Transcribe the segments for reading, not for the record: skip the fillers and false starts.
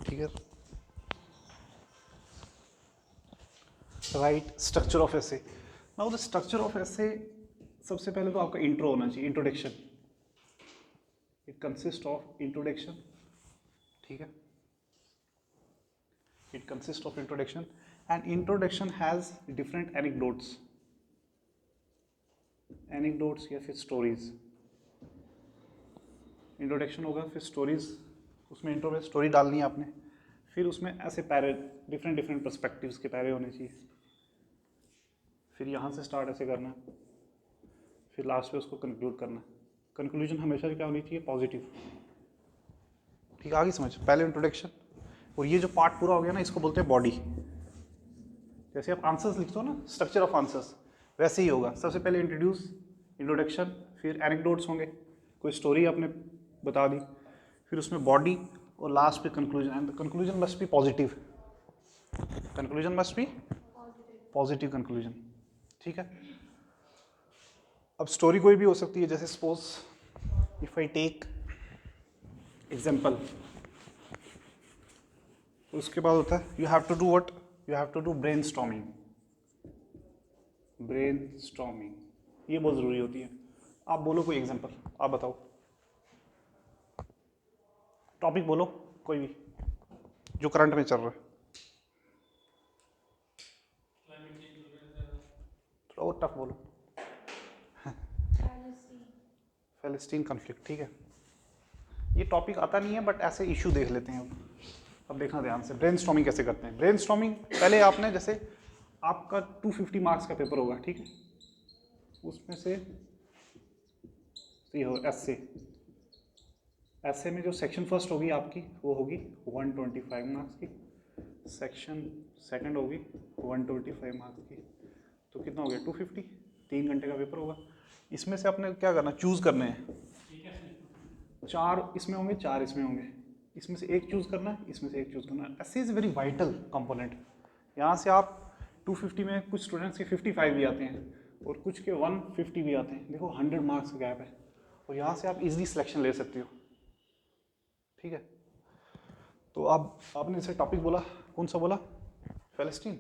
ठीक है, right structure of essay. Now the structure of essay, सबसे पहले तो आपका इंट्रो होना चाहिए, introduction. It consist of introduction, ठीक है, it consist of introduction and introduction has different anecdotes, anecdotes या फिर स्टोरीज। इंट्रोडक्शन होगा, फिर स्टोरीज, उसमें इंट्रो में स्टोरी डालनी है आपने, फिर उसमें ऐसे पैरे, डिफरेंट डिफरेंट पर्सपेक्टिव्स के पैरे होने चाहिए, फिर यहाँ से स्टार्ट ऐसे करना है, फिर लास्ट पे उसको कंक्लूड करना है। कंक्लूजन हमेशा क्या होनी चाहिए, पॉजिटिव। ठीक है, आगे समझ, पहले इंट्रोडक्शन, और ये जो पार्ट पूरा हो गया ना, इसको बोलते हैं बॉडी। जैसे आप आंसर्स लिखते हो ना, स्ट्रक्चर ऑफ आंसर्स, वैसे ही होगा। सबसे पहले इंट्रोड्यूस, इंट्रोडक्शन, फिर एनेक्डोट्स होंगे, कोई स्टोरी आपने बता दी, फिर उसमें बॉडी, और लास्ट पे conclusion. And the conclusion must be positive, conclusion must be positive conclusion. ठीक है, अब स्टोरी कोई भी हो सकती है, जैसे suppose if I take example, उसके बाद होता है you have to do what, you have to do brainstorming. Brainstorming ये बहुत ज़रूरी होती है। आप बोलो कोई एग्जाम्पल, आप बताओ, टॉपिक बोलो कोई भी जो करंट में चल रहा है, थोड़ा और टफ बोलो। फैलेस्टीन कॉन्फ्लिक्ट, ठीक है, ये टॉपिक आता नहीं है बट ऐसे इशू देख लेते हैं। अब देखना ध्यान से, ब्रेन स्टॉर्मिंग कैसे करते हैं। ब्रेन स्टॉर्मिंग पहले आपने, जैसे आपका 250 मार्क्स का पेपर होगा, ठीक है, उसमें से ये हो एसए, एसए में जो सेक्शन फर्स्ट होगी आपकी वो होगी 125 मार्क्स की, सेक्शन सेकंड होगी 125 मार्क्स की, तो कितना हो गया 250, 3 घंटे का पेपर होगा। इसमें से आपने क्या करना, चूज़ करने हैं, 4 इसमें होंगे, 4 इसमें होंगे, इसमें से एक चूज़ करना है, इसमें से एक चूज़ करना है। ऐसे इज़ वेरी वाइटल कंपोनेंट। यहाँ से आप 250 में कुछ स्टूडेंट्स के 55 भी आते हैं और कुछ के 150 भी आते हैं, देखो 100 मार्क्स का गैप है, और यहाँ से आप इजीली सिलेक्शन ले सकते हो। ठीक है, तो अब आपने जैसे टॉपिक बोला, कौन सा बोला, फैलेस्टीन,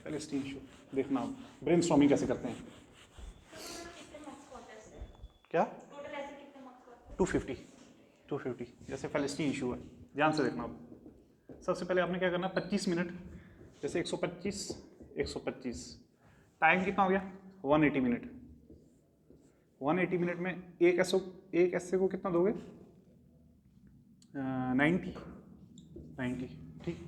फैलेस्टीन इशू। देखना आप ब्रेन स्टॉर्मिंग कैसे करते हैं। क्या 250, 250 जैसे फैलेस्टीन इशू है, ध्यान से देखना आप। सबसे पहले आपने क्या करना, 25 मिनट, जैसे 125, 125, टाइम कितना हो गया 180 मिनट। 180 मिनट में एक ऐसे को कितना दोगे, 90, 90, ठीक।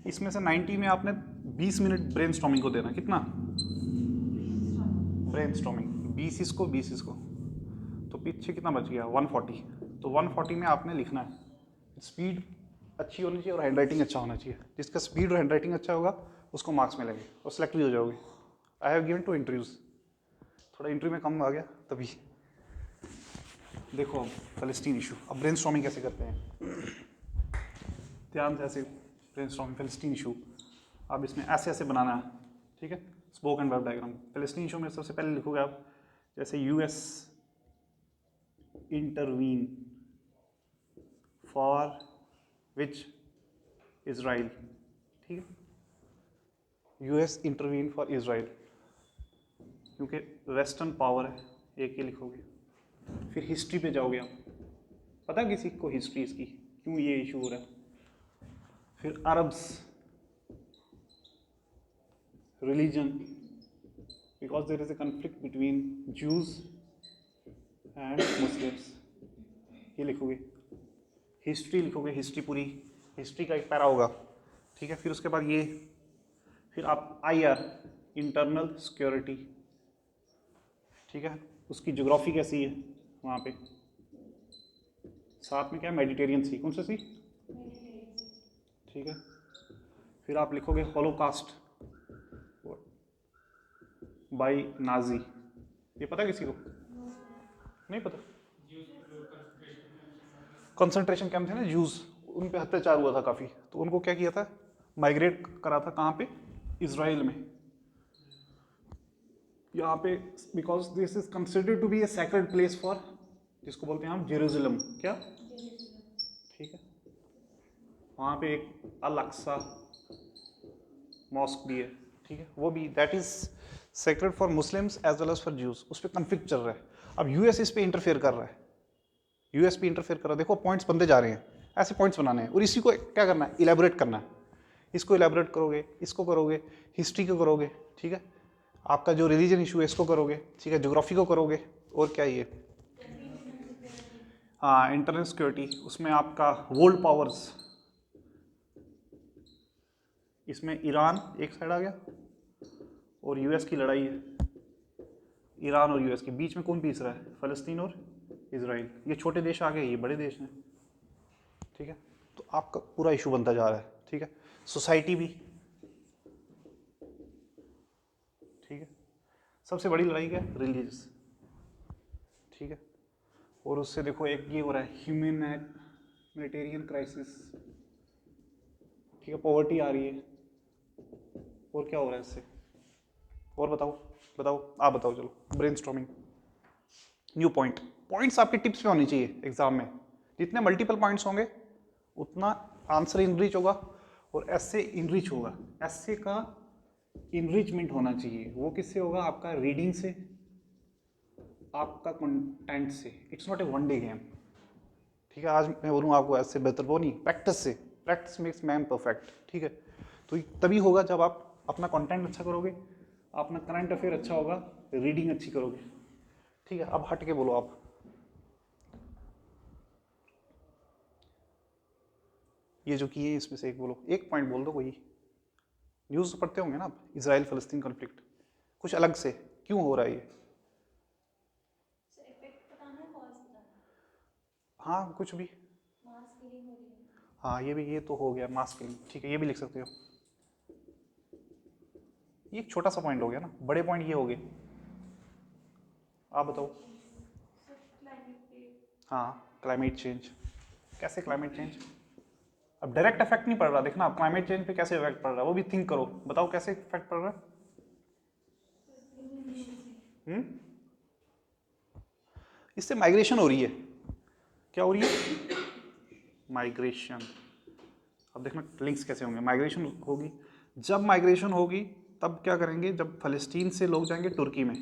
इसमें से 90 में आपने 20 मिनट ब्रेन स्टॉर्मिंग को देना, कितना ब्रेन स्टॉर्मिंग, 20 इसको 20 इसको, तो पीछे कितना बच गया 140। तो 140 में आपने लिखना है, स्पीड अच्छी होनी चाहिए और हैंड राइटिंग अच्छा होना चाहिए। जिसका स्पीड और हैंड राइटिंग अच्छा होगा उसको मार्क्स मिलेंगे और सिलेक्ट भी हो जाओगे। आई हैव गिवन 2 इंटरव्यूज़, थोड़ा इंटरव्यू में कम आ गया तभी। देखो अब फैलेस्टीन इशू, अब ब्रेन स्टॉर्मिंग कैसे करते हैं, ध्यान से ऐसे ब्रेन स्टॉर्मिंग फैलेस्टीन इशू। अब इसमें ऐसे ऐसे बनाना है, ठीक है, स्पोकन वर्ब डायग्राम। फैलेस्टीन इशू में सबसे पहले लिखोगे आप, जैसे US intervene for which Israel, ठीक है, यूएस इंटरवीन फॉर इज़राइल, क्योंकि वेस्टर्न पावर है, एक ही लिखोगे। फिर हिस्ट्री पे जाओगे आप, पता है किसी को हिस्ट्री इसकी क्यों ये इशू हो रहा है। फिर Arabs, religion, because there is a conflict between Jews and Muslims, ये लिखोगे। हिस्ट्री लिखोगे, हिस्ट्री पूरी, हिस्ट्री का एक पैरा होगा, ठीक है। फिर उसके बाद ये, फिर आप आईआर, इंटरनल सिक्योरिटी, ठीक है, उसकी ज्योग्राफी कैसी है वहाँ पे, साथ में क्या मेडिटेरियन सी, कौन सा सी, ठीक है। फिर आप लिखोगे हॉलोकास्ट बाय नाजी, ये पता किसी को, नहीं पता। कंसंट्रेशन कैंप थे ना जूस, उन पे अत्याचार हुआ था काफ़ी, तो उनको क्या किया था, माइग्रेट करा था कहाँ पे, इजराइल में। यहाँ पे because this is considered to be a sacred place for, जिसको बोलते हैं हम जेरूसलम, क्या, ठीक है। वहाँ पे एक अल अक्सा मॉस्क भी है, ठीक है, वो भी that is sacred for Muslims as well as for Jews. उस पर कन्फ्लिक्ट चल रहा है। अब यूएस इस पे इंटरफेयर कर रहा है, यूएस पे इंटरफेयर कर रहा है। देखो पॉइंट्स बनते जा रहे हैं, ऐसे पॉइंट्स बनाने हैं और इसी को क्या करना है, इलेबोरेट करना है। इसको इलेबोरेट करोगे, इसको करोगे, हिस्ट्री को करोगे, ठीक है, आपका जो रिलीजन इशू है इसको करोगे, ठीक है, ज्योग्राफी को करोगे, और क्या ये, हाँ इंटरनेशनल सिक्योरिटी, उसमें आपका वर्ल्ड पावर्स, इसमें ईरान एक साइड आ गया और यूएस की लड़ाई है, ईरान और यूएस के बीच में कौन पीस रहा है, फलस्तीन और इजराइल। ये छोटे देश आ गए, ये बड़े देश हैं, ठीक है। तो आपका पूरा इशू बनता जा रहा है, ठीक है। सोसाइटी भी, ठीक है। सबसे बड़ी लड़ाई क्या है, रिलीजियस, ठीक है। और उससे देखो एक ये हो रहा है ह्यूमैनिटेरियन क्राइसिस, ठीक है, पॉवर्टी आ रही है, और क्या हो रहा है इससे, और बताओ बताओ, आप बताओ, चलो ब्रेनस्टॉर्मिंग, न्यू पॉइंट्स आपके टिप्स पे होनी चाहिए एग्जाम में। जितने मल्टीपल पॉइंट्स होंगे उतना आंसर इनरिच होगा और ऐसे इनरिच होगा। ऐसे का इनरिचमेंट होना चाहिए, वो किससे होगा, आपका रीडिंग से, आपका कंटेंट से। It's not a one day game, ठीक है। आज मैं बोलूँ आपको ऐसे बेहतर वो नहीं, प्रैक्टिस से, प्रैक्टिस मेक्स मैन परफेक्ट, ठीक है। तो तभी होगा जब आप अपना कंटेंट अच्छा करोगे, अपना करंट अफेयर अच्छा होगा, रीडिंग अच्छी करोगे, ठीक है। अब हट के बोलो आप, ये जो किए इसमें से एक बोलो, एक पॉइंट बोल दो कोई। न्यूज़ पढ़ते होंगे ना आप, इजराइल फलस्तीन कॉन्फ्लिक्ट, कुछ अलग से क्यों हो रहा है ये, हाँ कुछ भी, हाँ ये भी, ये तो हो गया मास किलिंग, ठीक है, ये भी लिख सकते हो। ये एक छोटा सा पॉइंट हो गया ना, बड़े पॉइंट ये हो गए। आप बताओ। हाँ क्लाइमेट चेंज, कैसे क्लाइमेट चेंज, अब डायरेक्ट इफेक्ट नहीं पड़ रहा, देखना आप क्लाइमेट चेंज पे कैसे इफेक्ट पड़ रहा है, वो भी थिंक करो, बताओ कैसे इफेक्ट पड़ रहा है। इससे माइग्रेशन हो रही है, क्या हो रही है, माइग्रेशन। अब देखना लिंक्स कैसे होंगे, माइग्रेशन होगी, जब माइग्रेशन होगी तब क्या करेंगे, जब फलस्तीन से लोग जाएंगे तुर्की में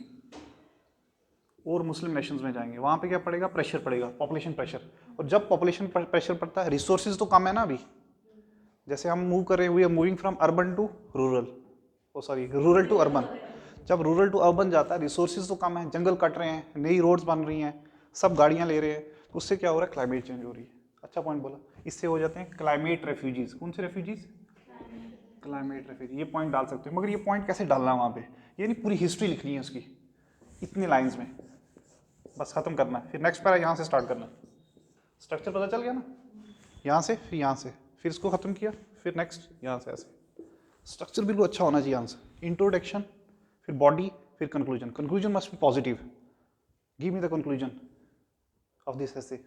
और मुस्लिम नेशंस में जाएंगे, वहाँ पे क्या पड़ेगा, प्रेशर पड़ेगा, पॉपुलेशन प्रेशर। और जब पॉपुलेशन प्रेशर पड़ता है, रिसोर्सेज तो कम है ना अभी, जैसे हम मूव कर रहे हैं, we are moving from urban to rural, oh sorry rural to urban. जब रूरल टू अर्बन जाता है, रिसोर्सेज तो कम है, जंगल कट रहे हैं, नई रोड्स बन रही हैं, सब गाड़ियाँ ले रहे हैं, तो उससे क्या हो रहा है, क्लाइमेट चेंज हो रही है। अच्छा पॉइंट बोला, इससे हो जाते हैं क्लाइमेट रेफ्यूजीज। कौन से रेफ्यूजीज, क्लाइमेट रेफ्यूजी, ये पॉइंट डाल सकते हो, मगर ये पॉइंट कैसे डालना है वहाँ पे, ये नहीं पूरी हिस्ट्री लिखनी है उसकी इतने लाइन्स में, बस खत्म करना है, फिर नेक्स्ट पैरा यहाँ से स्टार्ट करना। स्ट्रक्चर पता चल गया ना, यहाँ से फिर यहाँ से, फिर इसको खत्म किया, फिर नेक्स्ट यहाँ से, ऐसे स्ट्रक्चर बिल्कुल अच्छा होना चाहिए आंसर। इंट्रोडक्शन, फिर बॉडी, फिर conclusion. Conclusion must be positive, give me the conclusion of this ऐसे।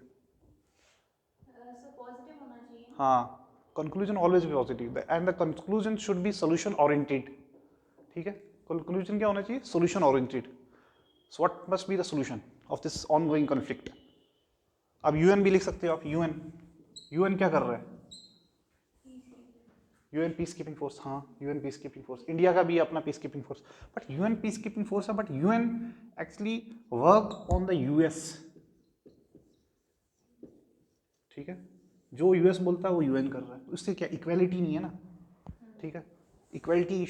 हाँ conclusion always be positive and the conclusion should be solution oriented, ठीक है। कंक्लूजन क्या होना चाहिए, solution oriented. So what must be the solution of this ongoing conflict. अब UN भी लिख सकते हो आप, यूएन क्या कर रहा है, यूएन पीस कीपिंग फोर्स, हाँ UN peace keeping force, India का भी अपना peace keeping force, but UN peace keeping force है, but UN actually work on the US, ठीक है। जो यूएस बोलता है वो यूएन कर रहा है, उससे क्या इक्वेलिटी नहीं है ना, ठीक है। इक्वेलिटी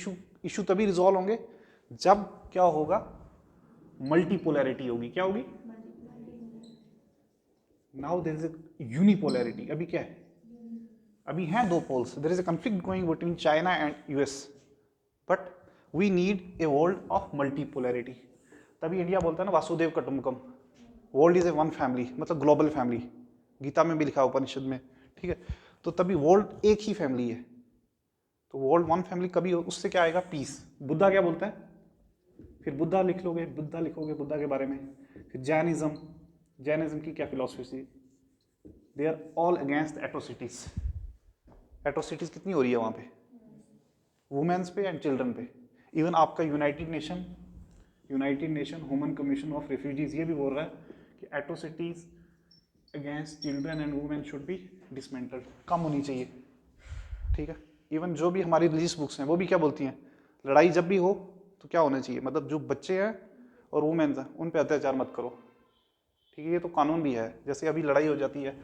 इशू तभी रिजॉल्व होंगे जब क्या होगा, मल्टीपोलैरिटी होगी, क्या होगी, now there is a unipolarity. अभी क्या है, अभी हैं दो poles, there is a conflict going between China and US, but we need a world of multipolarity. तभी इंडिया बोलता है ना वासुदेव कुटुंबकम, world is a one family, मतलब ग्लोबल फैमिली, गीता में भी लिखा है, उपनिषद में, ठीक है। तो तभी वर्ल्ड एक ही फैमिली है, तो वर्ल्ड वन फैमिली कभी हो, उससे क्या आएगा, पीस। बुद्धा क्या बोलता है, फिर बुद्धा लिख लोगे, बुद्धा लिखोगे बुद्धा के बारे में। फिर जैनिज्म की क्या फिलॉसफी थी, they are all against atrocities. Atrocities कितनी हो रही है वहाँ पे, वुमेन्स पे एंड चिल्ड्रन पे। इवन आपका united nation human commission of refugees ये भी बोल रहा है कि atrocities against children and women should be dismantled, कम होनी चाहिए। ठीक है, इवन जो भी हमारी रिलीजियस बुक्स हैं वो भी क्या बोलती हैं, लड़ाई जब भी हो तो क्या होना चाहिए, मतलब जो बच्चे हैं और वुमेन्स हैं उन पे अत्याचार मत करो। ठीक है, ये तो कानून भी है। जैसे अभी लड़ाई हो जाती है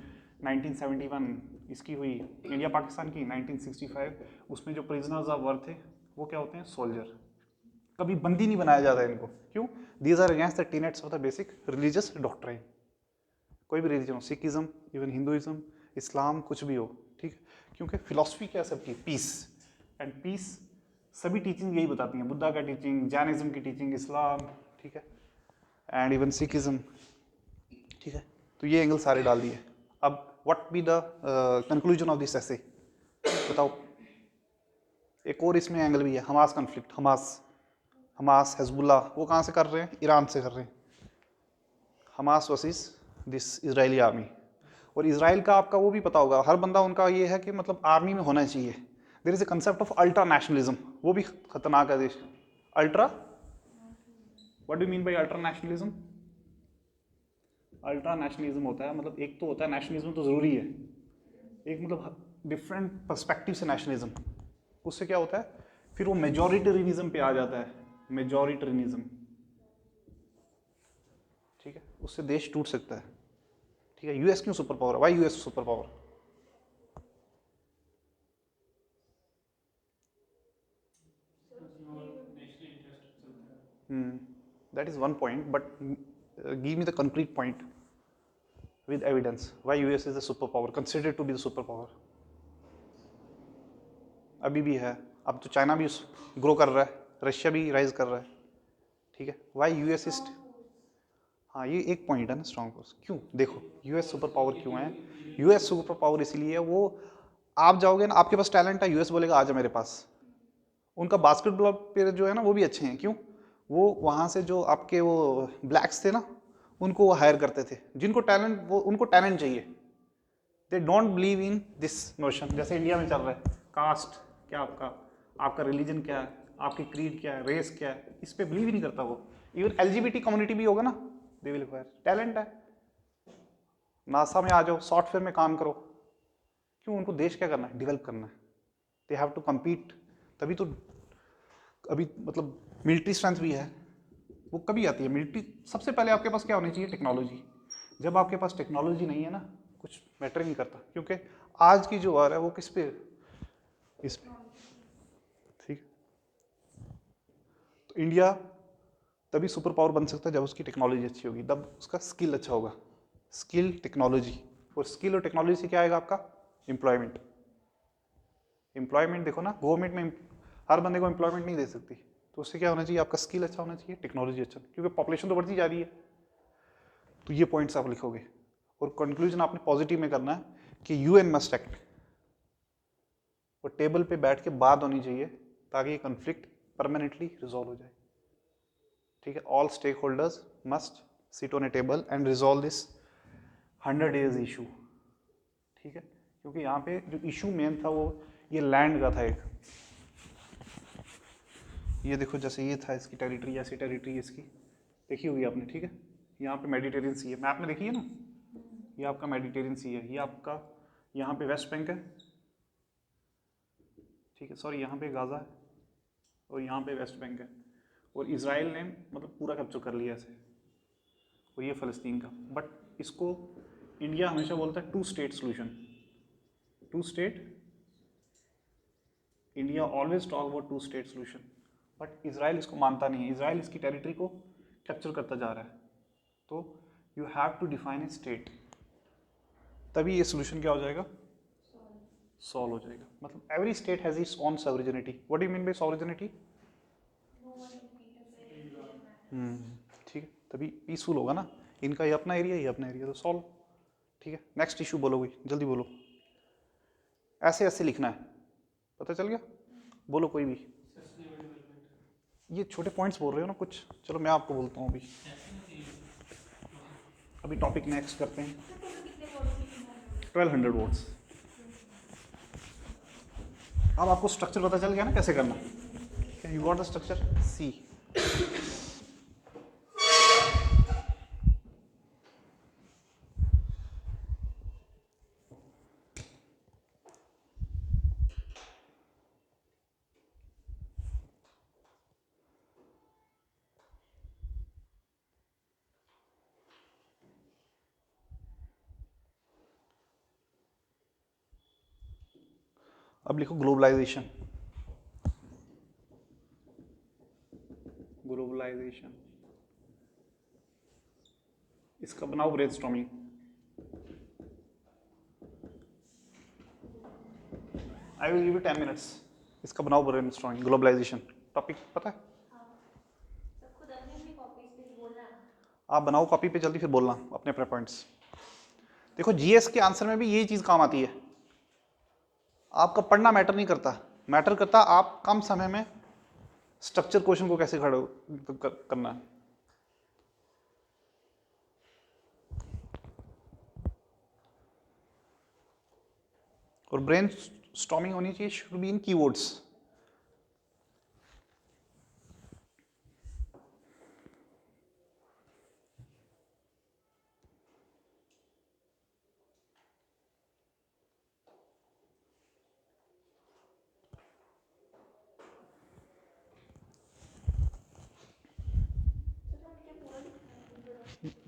1971 इसकी हुई इंडिया पाकिस्तान की, 1965 उसमें जो प्रिजनर्स ऑफ वॉर थे वो क्या होते हैं, सोल्जर। कभी बंदी नहीं बनाया जाता इनको, क्यों, these are against the tenets of the basic religious doctrine. कोई भी रिलीजन हो, सिखिज्म, इवन हिंदुइज्म, इस्लाम, कुछ भी हो, ठीक है, क्योंकि फिलॉसफी क्या है सबकी, पीस। एंड पीस सभी टीचिंग यही बताती हैं, बुद्धा का टीचिंग, जैनिज्म की टीचिंग, इस्लाम, ठीक है, एंड इवन सिखिज्म। ठीक है, तो ये एंगल सारे डाल दिए। अब what be the conclusion of this ऐसे, बताओ। एक और इसमें एंगल भी है, हमास कॉन्फ्लिक्ट, हमास हिजबुल्लाह, वो कहाँ से कर रहे हैं, ईरान से कर रहे हैं। Hamas versus this Israeli army. और इजराइल का आपका वो भी पता होगा, हर बंदा उनका ये है कि मतलब आर्मी में होना चाहिए। There is a concept of ultra nationalism, वो भी खतरनाक है देश। Ultra, what do mean by ultra nationalism? Ultra nationalism होता है मतलब, एक तो होता है नेशनलिज्म तो ज़रूरी है, एक मतलब डिफरेंट पर्सपेक्टिव से नेशनलिज्म, उससे क्या होता है फिर वो मेजॉरिटेरियनिज्म पे आ जाता है, मेजॉरिटेरियनिज्म। ठीक है, उससे देश टूट सकता है। ठीक है, यूएस क्यों सुपर पावर है, why US super power? That is one point, but give me the concrete point with evidence why US is a superpower, considered to be the superpower. अभी भी है, अब तो चाइना भी ग्रो कर रहा है, रशिया भी राइज कर रहा है। ठीक है, why US is, हाँ ये एक पॉइंट है ना, स्ट्रॉन्ग फोर्स। क्यों, देखो US सुपर पावर क्यों है, US सुपर पावर इसीलिए, वो आप जाओगे ना, आपके पास टैलेंट है, US बोलेगा आजा मेरे पास। उनका बास्केटबॉल प्लेयर जो है ना वो भी अच्छे हैं, क्यों, वो वहाँ से जो आपके वो ब्लैक्स थे ना उनको वो हायर करते थे, जिनको टैलेंट, वो उनको टैलेंट चाहिए। They don't believe in this notion, जैसे इंडिया में चल रहा है कास्ट क्या, आपका रिलीजन क्या है, आपकी क्रीड क्या है, रेस क्या है, इस पर बिलीव ही नहीं करता वो। इवन LGBT कम्युनिटी भी होगा ना, दे विल रिक्वायर टैलेंट है, नासा में आ जाओ, सॉफ्टवेयर में काम करो। क्यों, उनको देश क्या करना है, डेवलप करना है, दे हैव टू कम्पीट। तभी तो अभी मतलब मिलिट्री स्ट्रेंथ भी है, वो कभी आती है मिलिट्री, सबसे पहले आपके पास क्या होनी चाहिए, टेक्नोलॉजी। जब आपके पास टेक्नोलॉजी नहीं है ना, कुछ मैटर नहीं करता, क्योंकि आज की जो वार है वो किस पे, इस पे। ठीक, तो इंडिया तभी सुपर पावर बन सकता है जब उसकी टेक्नोलॉजी अच्छी होगी, तब उसका स्किल अच्छा होगा, स्किल टेक्नोलॉजी। और स्किल और टेक्नोलॉजी से क्या आएगा आपका, एम्प्लॉयमेंट। एम्प्लॉयमेंट देखो ना, गवर्नमेंट में हर बंदे को एम्प्लॉयमेंट नहीं दे सकती, तो उससे क्या होना चाहिए, आपका स्किल अच्छा होना चाहिए, टेक्नोलॉजी अच्छा, क्योंकि पॉपुलेशन तो बढ़ती जा रही है। तो ये पॉइंट्स आप लिखोगे, और कंक्लूजन आपने पॉजिटिव में करना है कि यूएन मस्ट एक्ट, और टेबल पे बैठ के बात होनी चाहिए ताकि ये कॉन्फ्लिक्ट परमानेंटली रिजॉल्व हो जाए। ठीक है, all stakeholders must sit on a table and resolve this 100 days issue. ठीक है, क्योंकि यहाँ पे जो इशू मेन था वो ये लैंड का था एक, ये देखो जैसे ये था इसकी टेरिटरी, ऐसी टेरिटरी इसकी देखी होगी आपने। ठीक है, यहाँ पे मेडिटेरियन सी है, मैप में देखिए ना, ये आपका मेडिटेरियन सी है, ये आपका यहाँ पे वेस्ट बैंक है, ठीक है, सॉरी यहाँ पे गाजा है, और यहाँ पे वेस्ट बैंक है, और इसराइल ने मतलब पूरा कैप्चर कर लिया ऐसे, और ये फ़लस्तीन का। बट इसको इंडिया हमेशा बोलता है 2 state solution, 2 state, India always talk about 2 state solution, but Israel इसको मानता नहीं है, इसराइल इसकी टेरिटरी को कैप्चर करता जा रहा है। तो you have to define a state, तभी ये सोल्यूशन क्या हो जाएगा, सॉल्व हो जाएगा। मतलब every state has its own sovereignty. What do you mean bye sovereignty? ठीक है, तभी पीसफुल होगा ना, इनका ये अपना एरिया, ये अपना एरिया, तो सॉल्व। ठीक है, नेक्स्ट इशू बोलो कोई, जल्दी बोलो, ऐसे ऐसे लिखना है, पता चल गया, बोलो कोई भी। ये छोटे पॉइंट्स बोल रहे हो ना कुछ, चलो मैं आपको बोलता हूँ अभी टॉपिक नेक्स्ट करते हैं। 1200 वोट्स, अब आपको स्ट्रक्चर पता चल गया ना कैसे करना, यू गॉट द स्ट्रक्चर सी। अब लिखो ग्लोबलाइजेशन। ग्लोबलाइजेशन, इसका बनाओ brainstorming. I will give you 10 minutes, इसका बनाओ ब्रेनस्टॉर्मिंग। ग्लोबलाइजेशन टॉपिक पता है? आप बनाओ कॉपी पे जल्दी, फिर बोलना अपने अपने पॉइंट्स। देखो जीएस के आंसर में भी यही चीज काम आती है। आपका पढ़ना मैटर नहीं करता, मैटर करता आप कम समय में स्ट्रक्चर क्वेश्चन को कैसे खड़े करना है। और ब्रेन स्टॉर्मिंग होनी चाहिए, शुड बी इन कीवर्ड्स।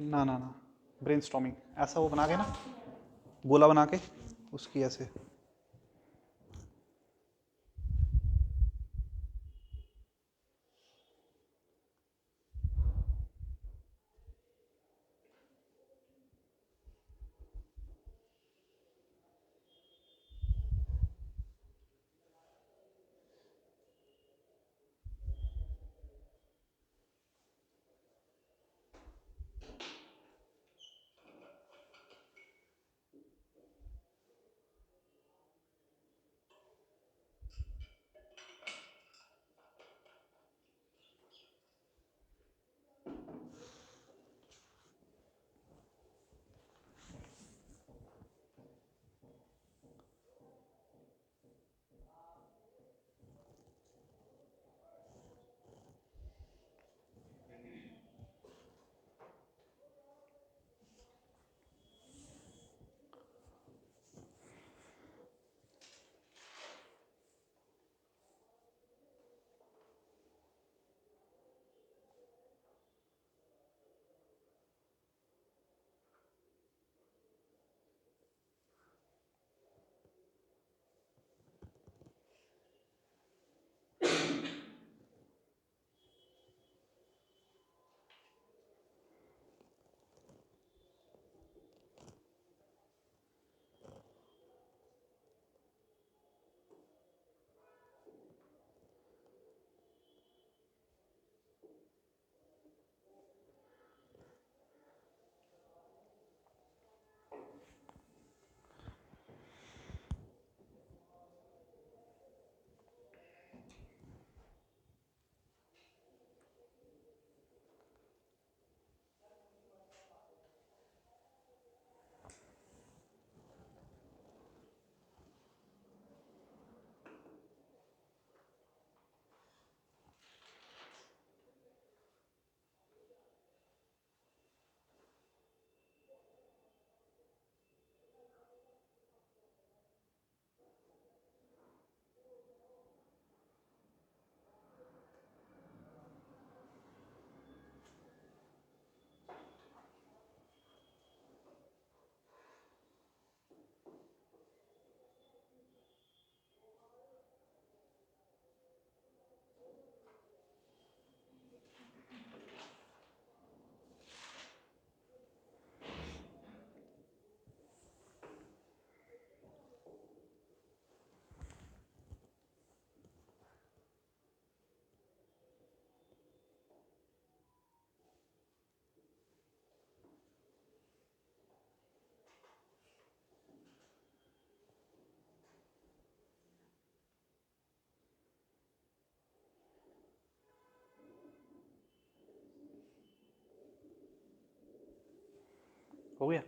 ना ना ना, ब्रेन स्टॉर्मिंग ऐसा वो बना के ना, गोला बना के उसकी ऐसे। हो गया?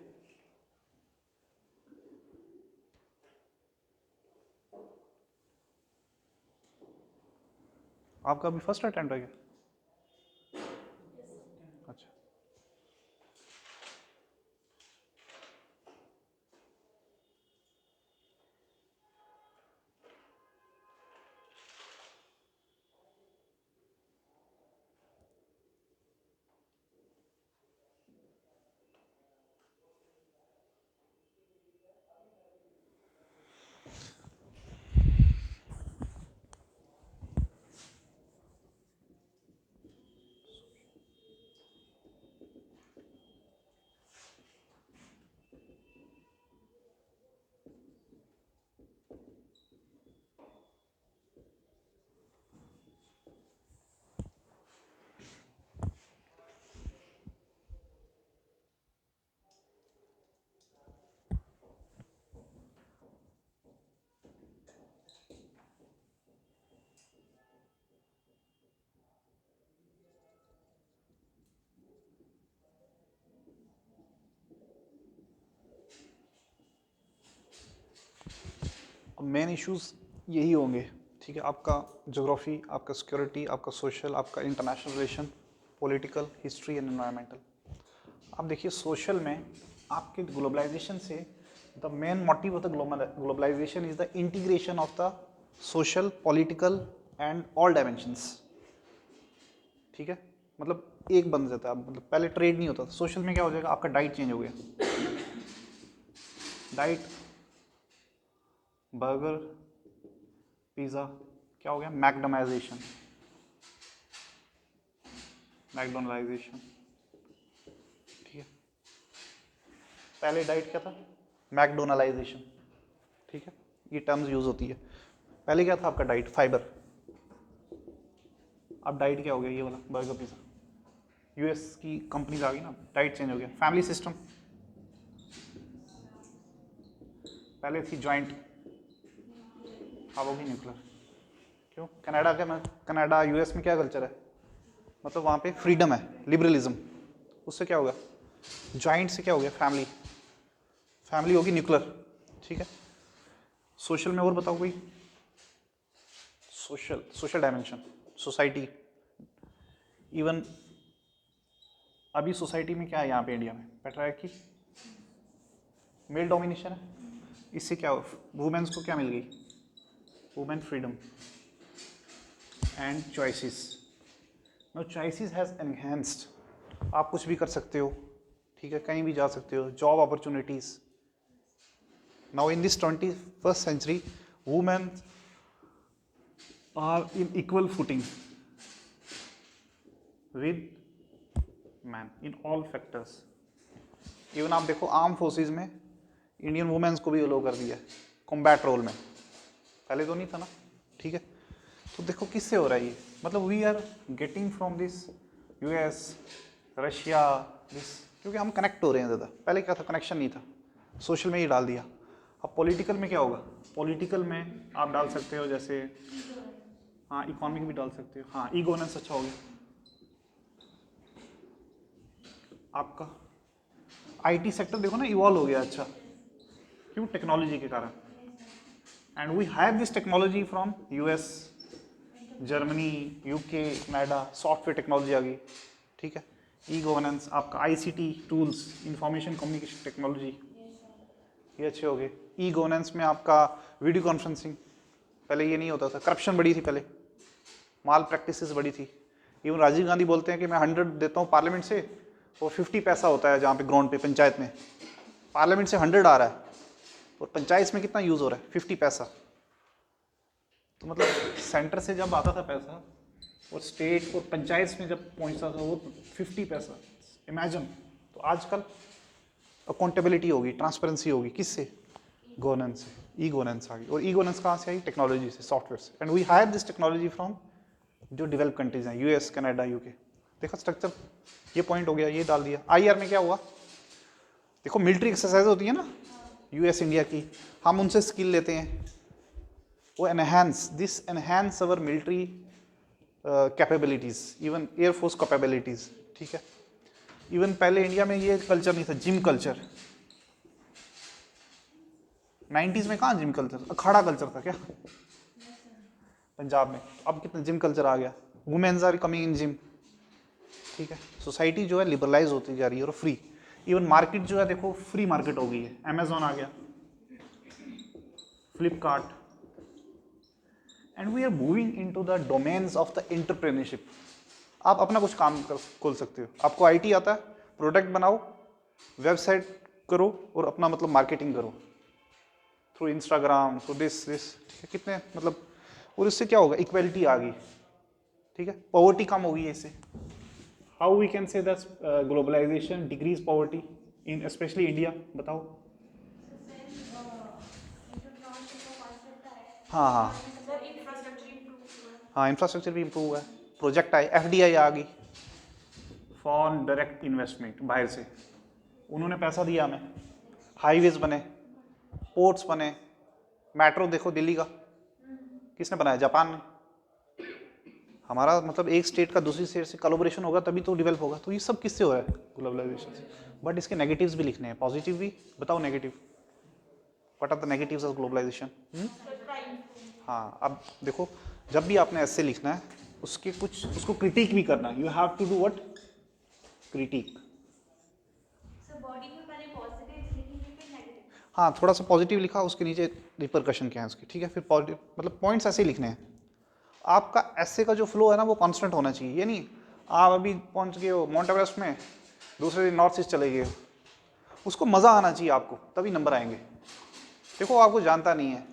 आपका अभी फर्स्ट अटेम्प्ट है क्या? अच्छा, अब मेन इश्यूज यही होंगे, ठीक है? आपका ज्योग्राफी, आपका सिक्योरिटी, आपका सोशल, आपका international relation, political, history and environmental. आप देखिए सोशल में आपके ग्लोबलाइजेशन से the main motive of the globalization is the integration of the social, political and all dimensions, ठीक है? मतलब एक बन जाता है, मतलब पहले ट्रेड नहीं होता था, सोशल में क्या हो जाएगा, आपका डाइट चेंज हो गया, डाइट, बर्गर, पिज़्ज़ा, क्या हो गया, मैकडोनाइजेशन, मैकडोनलाइजेशन, ठीक है? पहले डाइट क्या था, मैकडोनलाइजेशन, ठीक है? ये टर्म्स यूज होती है। पहले क्या था आपका डाइट, फाइबर, अब डाइट क्या हो गया, ये वाला बर्गर पिज़्ज़ा, यूएस की कंपनीज आ गई ना, डाइट चेंज हो गया। फैमिली सिस्टम, पहले थी जॉइंट, अब होगी न्यूक्लियर। क्यों? कनाडा के में, कनाडा यूएस में क्या कल्चर है, मतलब वहाँ पे फ्रीडम है, लिबरलिज्म, उससे क्या होगा, जॉइंट से क्या हो गया, फैमिली, फैमिली होगी न्यूक्लियर, ठीक है? सोशल में और बताओ कोई, social, social dimension, society, even अभी सोसाइटी में क्या है यहाँ पे इंडिया में, पैट्रियार्की, मेल डोमिनेशन है, इससे क्या हो, वुमेन्स को क्या मिल गई, women freedom and choices. No, choices has enhanced, आप कुछ भी कर सकते हो, ठीक है? कहीं भी जा सकते हो, job opportunities. Now in this 21st century, women are in equal footing with man in all factors. Even आप देखो आर्म फोर्सेस में इंडियन वुमेन्स को भी अलो कर दिया है कॉम्बैट रोल में, पहले तो नहीं था ना, ठीक है? तो देखो किससे हो रहा है ये, मतलब we are getting from this US, Russia, this, क्योंकि हम कनेक्ट हो रहे हैं ज़्यादा। पहले क्या था, कनेक्शन नहीं था, सोशल में ही डाल दिया। अब पॉलिटिकल में क्या होगा, पॉलिटिकल में आप डाल सकते हो जैसे, हाँ इकोनॉमिक भी डाल सकते हो, हाँ ई गवर्नेंस अच्छा हो गया आपका, आईटी सेक्टर देखो ना इवॉल्व हो गया, अच्छा क्यों, टेक्नोलॉजी के कारण। And we have this technology from US, Germany, UK, Canada, software technology आ गई, ठीक है? ई गवर्नेंस, आपका ICT tools, information communication technology, ये अच्छे हो गए। ई गवर्नेंस में आपका वीडियो कॉन्फ्रेंसिंग, पहले ये नहीं होता था, करप्शन बढ़ी थी पहले, माल प्रैक्टिसेस बढ़ी थी। इवन राजीव गांधी बोलते हैं कि मैं 100 देता हूँ पार्लियामेंट से, वो 50 पैसा होता है जहाँ पे ग्राउंड पे पंचायत में, पार्लियामेंट से 100 आ रहा है और पंचायत में कितना यूज़ हो रहा है, 50 पैसा। तो मतलब सेंटर से जब आता था पैसा और स्टेट और पंचायत में जब पहुंचता था वो 50 पैसा, इमेजिन। तो आजकल अकाउंटेबिलिटी होगी, ट्रांसपेरेंसी होगी, किससे, गवर्नेंस से, ई गवर्नेंस आ गई। और ई गवर्नेंस कहाँ से आई, टेक्नोलॉजी से, सॉफ्टवेयर से। And we hire this technology from जो डेवलप कंट्रीज हैं, यूएस, कनाडा, यूके। देखो स्ट्रक्चर, ये पॉइंट हो गया, ये डाल दिया। आईआर में क्या हुआ, देखो मिलिट्री एक्सरसाइज होती है ना यूएस इंडिया की, हम उनसे स्किल लेते हैं, वो enhance our military capabilities, even airforce capabilities, ठीक है? इवन पहले इंडिया में ये कल्चर नहीं था, जिम कल्चर, 90s में कहाँ जिम कल्चर, अखाड़ा कल्चर था क्या? पंजाब में, अब कितना जिम कल्चर आ गया, womens are coming in gym, ठीक है। सोसाइटी जो है लिबरलाइज होती जा रही है और फ्री, इवन मार्केट जो है देखो फ्री मार्केट हो गई है, अमेजोन आ गया, Flipkart, and we are moving into the domains of the entrepreneurship. आप अपना कुछ काम खोल सकते हो, आपको आईटी आता है, प्रोडक्ट बनाओ, वेबसाइट करो और अपना मतलब मार्केटिंग करो थ्रू इंस्टाग्राम, थ्रू दिस, ठीक है, कितने मतलब, और इससे क्या होगा, इक्वलिटी आ गई, ठीक है, पॉवर्टी कम होगी इससे। How we can say that globalization decrease poverty in specially India, बताओ। हाँ हाँ हाँ, इंफ्रास्ट्रक्चर भी इम्प्रूव हुआ है, प्रोजेक्ट आए, एफडीआई आ गई, फॉरेन डायरेक्ट इन्वेस्टमेंट बाहर से, उन्होंने पैसा दिया हमें, हाईवेज बने, पोर्ट्स बने, मेट्रो देखो दिल्ली का किसने बनाया, जापान ने। हमारा मतलब एक स्टेट का दूसरी स्टेट से कोलैबोरेशन होगा तभी तो डेवलप होगा, तो ये सब किससे हो रहा है, ग्लोबलाइजेशन से। बट इसके नेगेटिव्स भी लिखने हैं, पॉजिटिव भी, बताओ negative, what are the negatives of globalization. हाँ, अब देखो जब भी आपने ऐसे लिखना है उसके कुछ उसको क्रिटिक भी करना है, you have to do what, critic. हाँ, थोड़ा सा पॉजिटिव लिखा, उसके नीचे रिपरकशन क्या है उसके, ठीक है, फिर पॉजिटिव मतलब पॉइंट्स ऐसे ही लिखने हैं। आपका ऐसे का जो फ्लो है ना वो कांस्टेंट होना चाहिए, ये नहीं आप अभी पहुंच गए हो माउंट एवरेस्ट में, दूसरे दिन नॉर्थ ईस्ट चले गए हो, उसको मज़ा आना चाहिए आपको, तभी नंबर आएंगे। देखो आपको जानता नहीं है,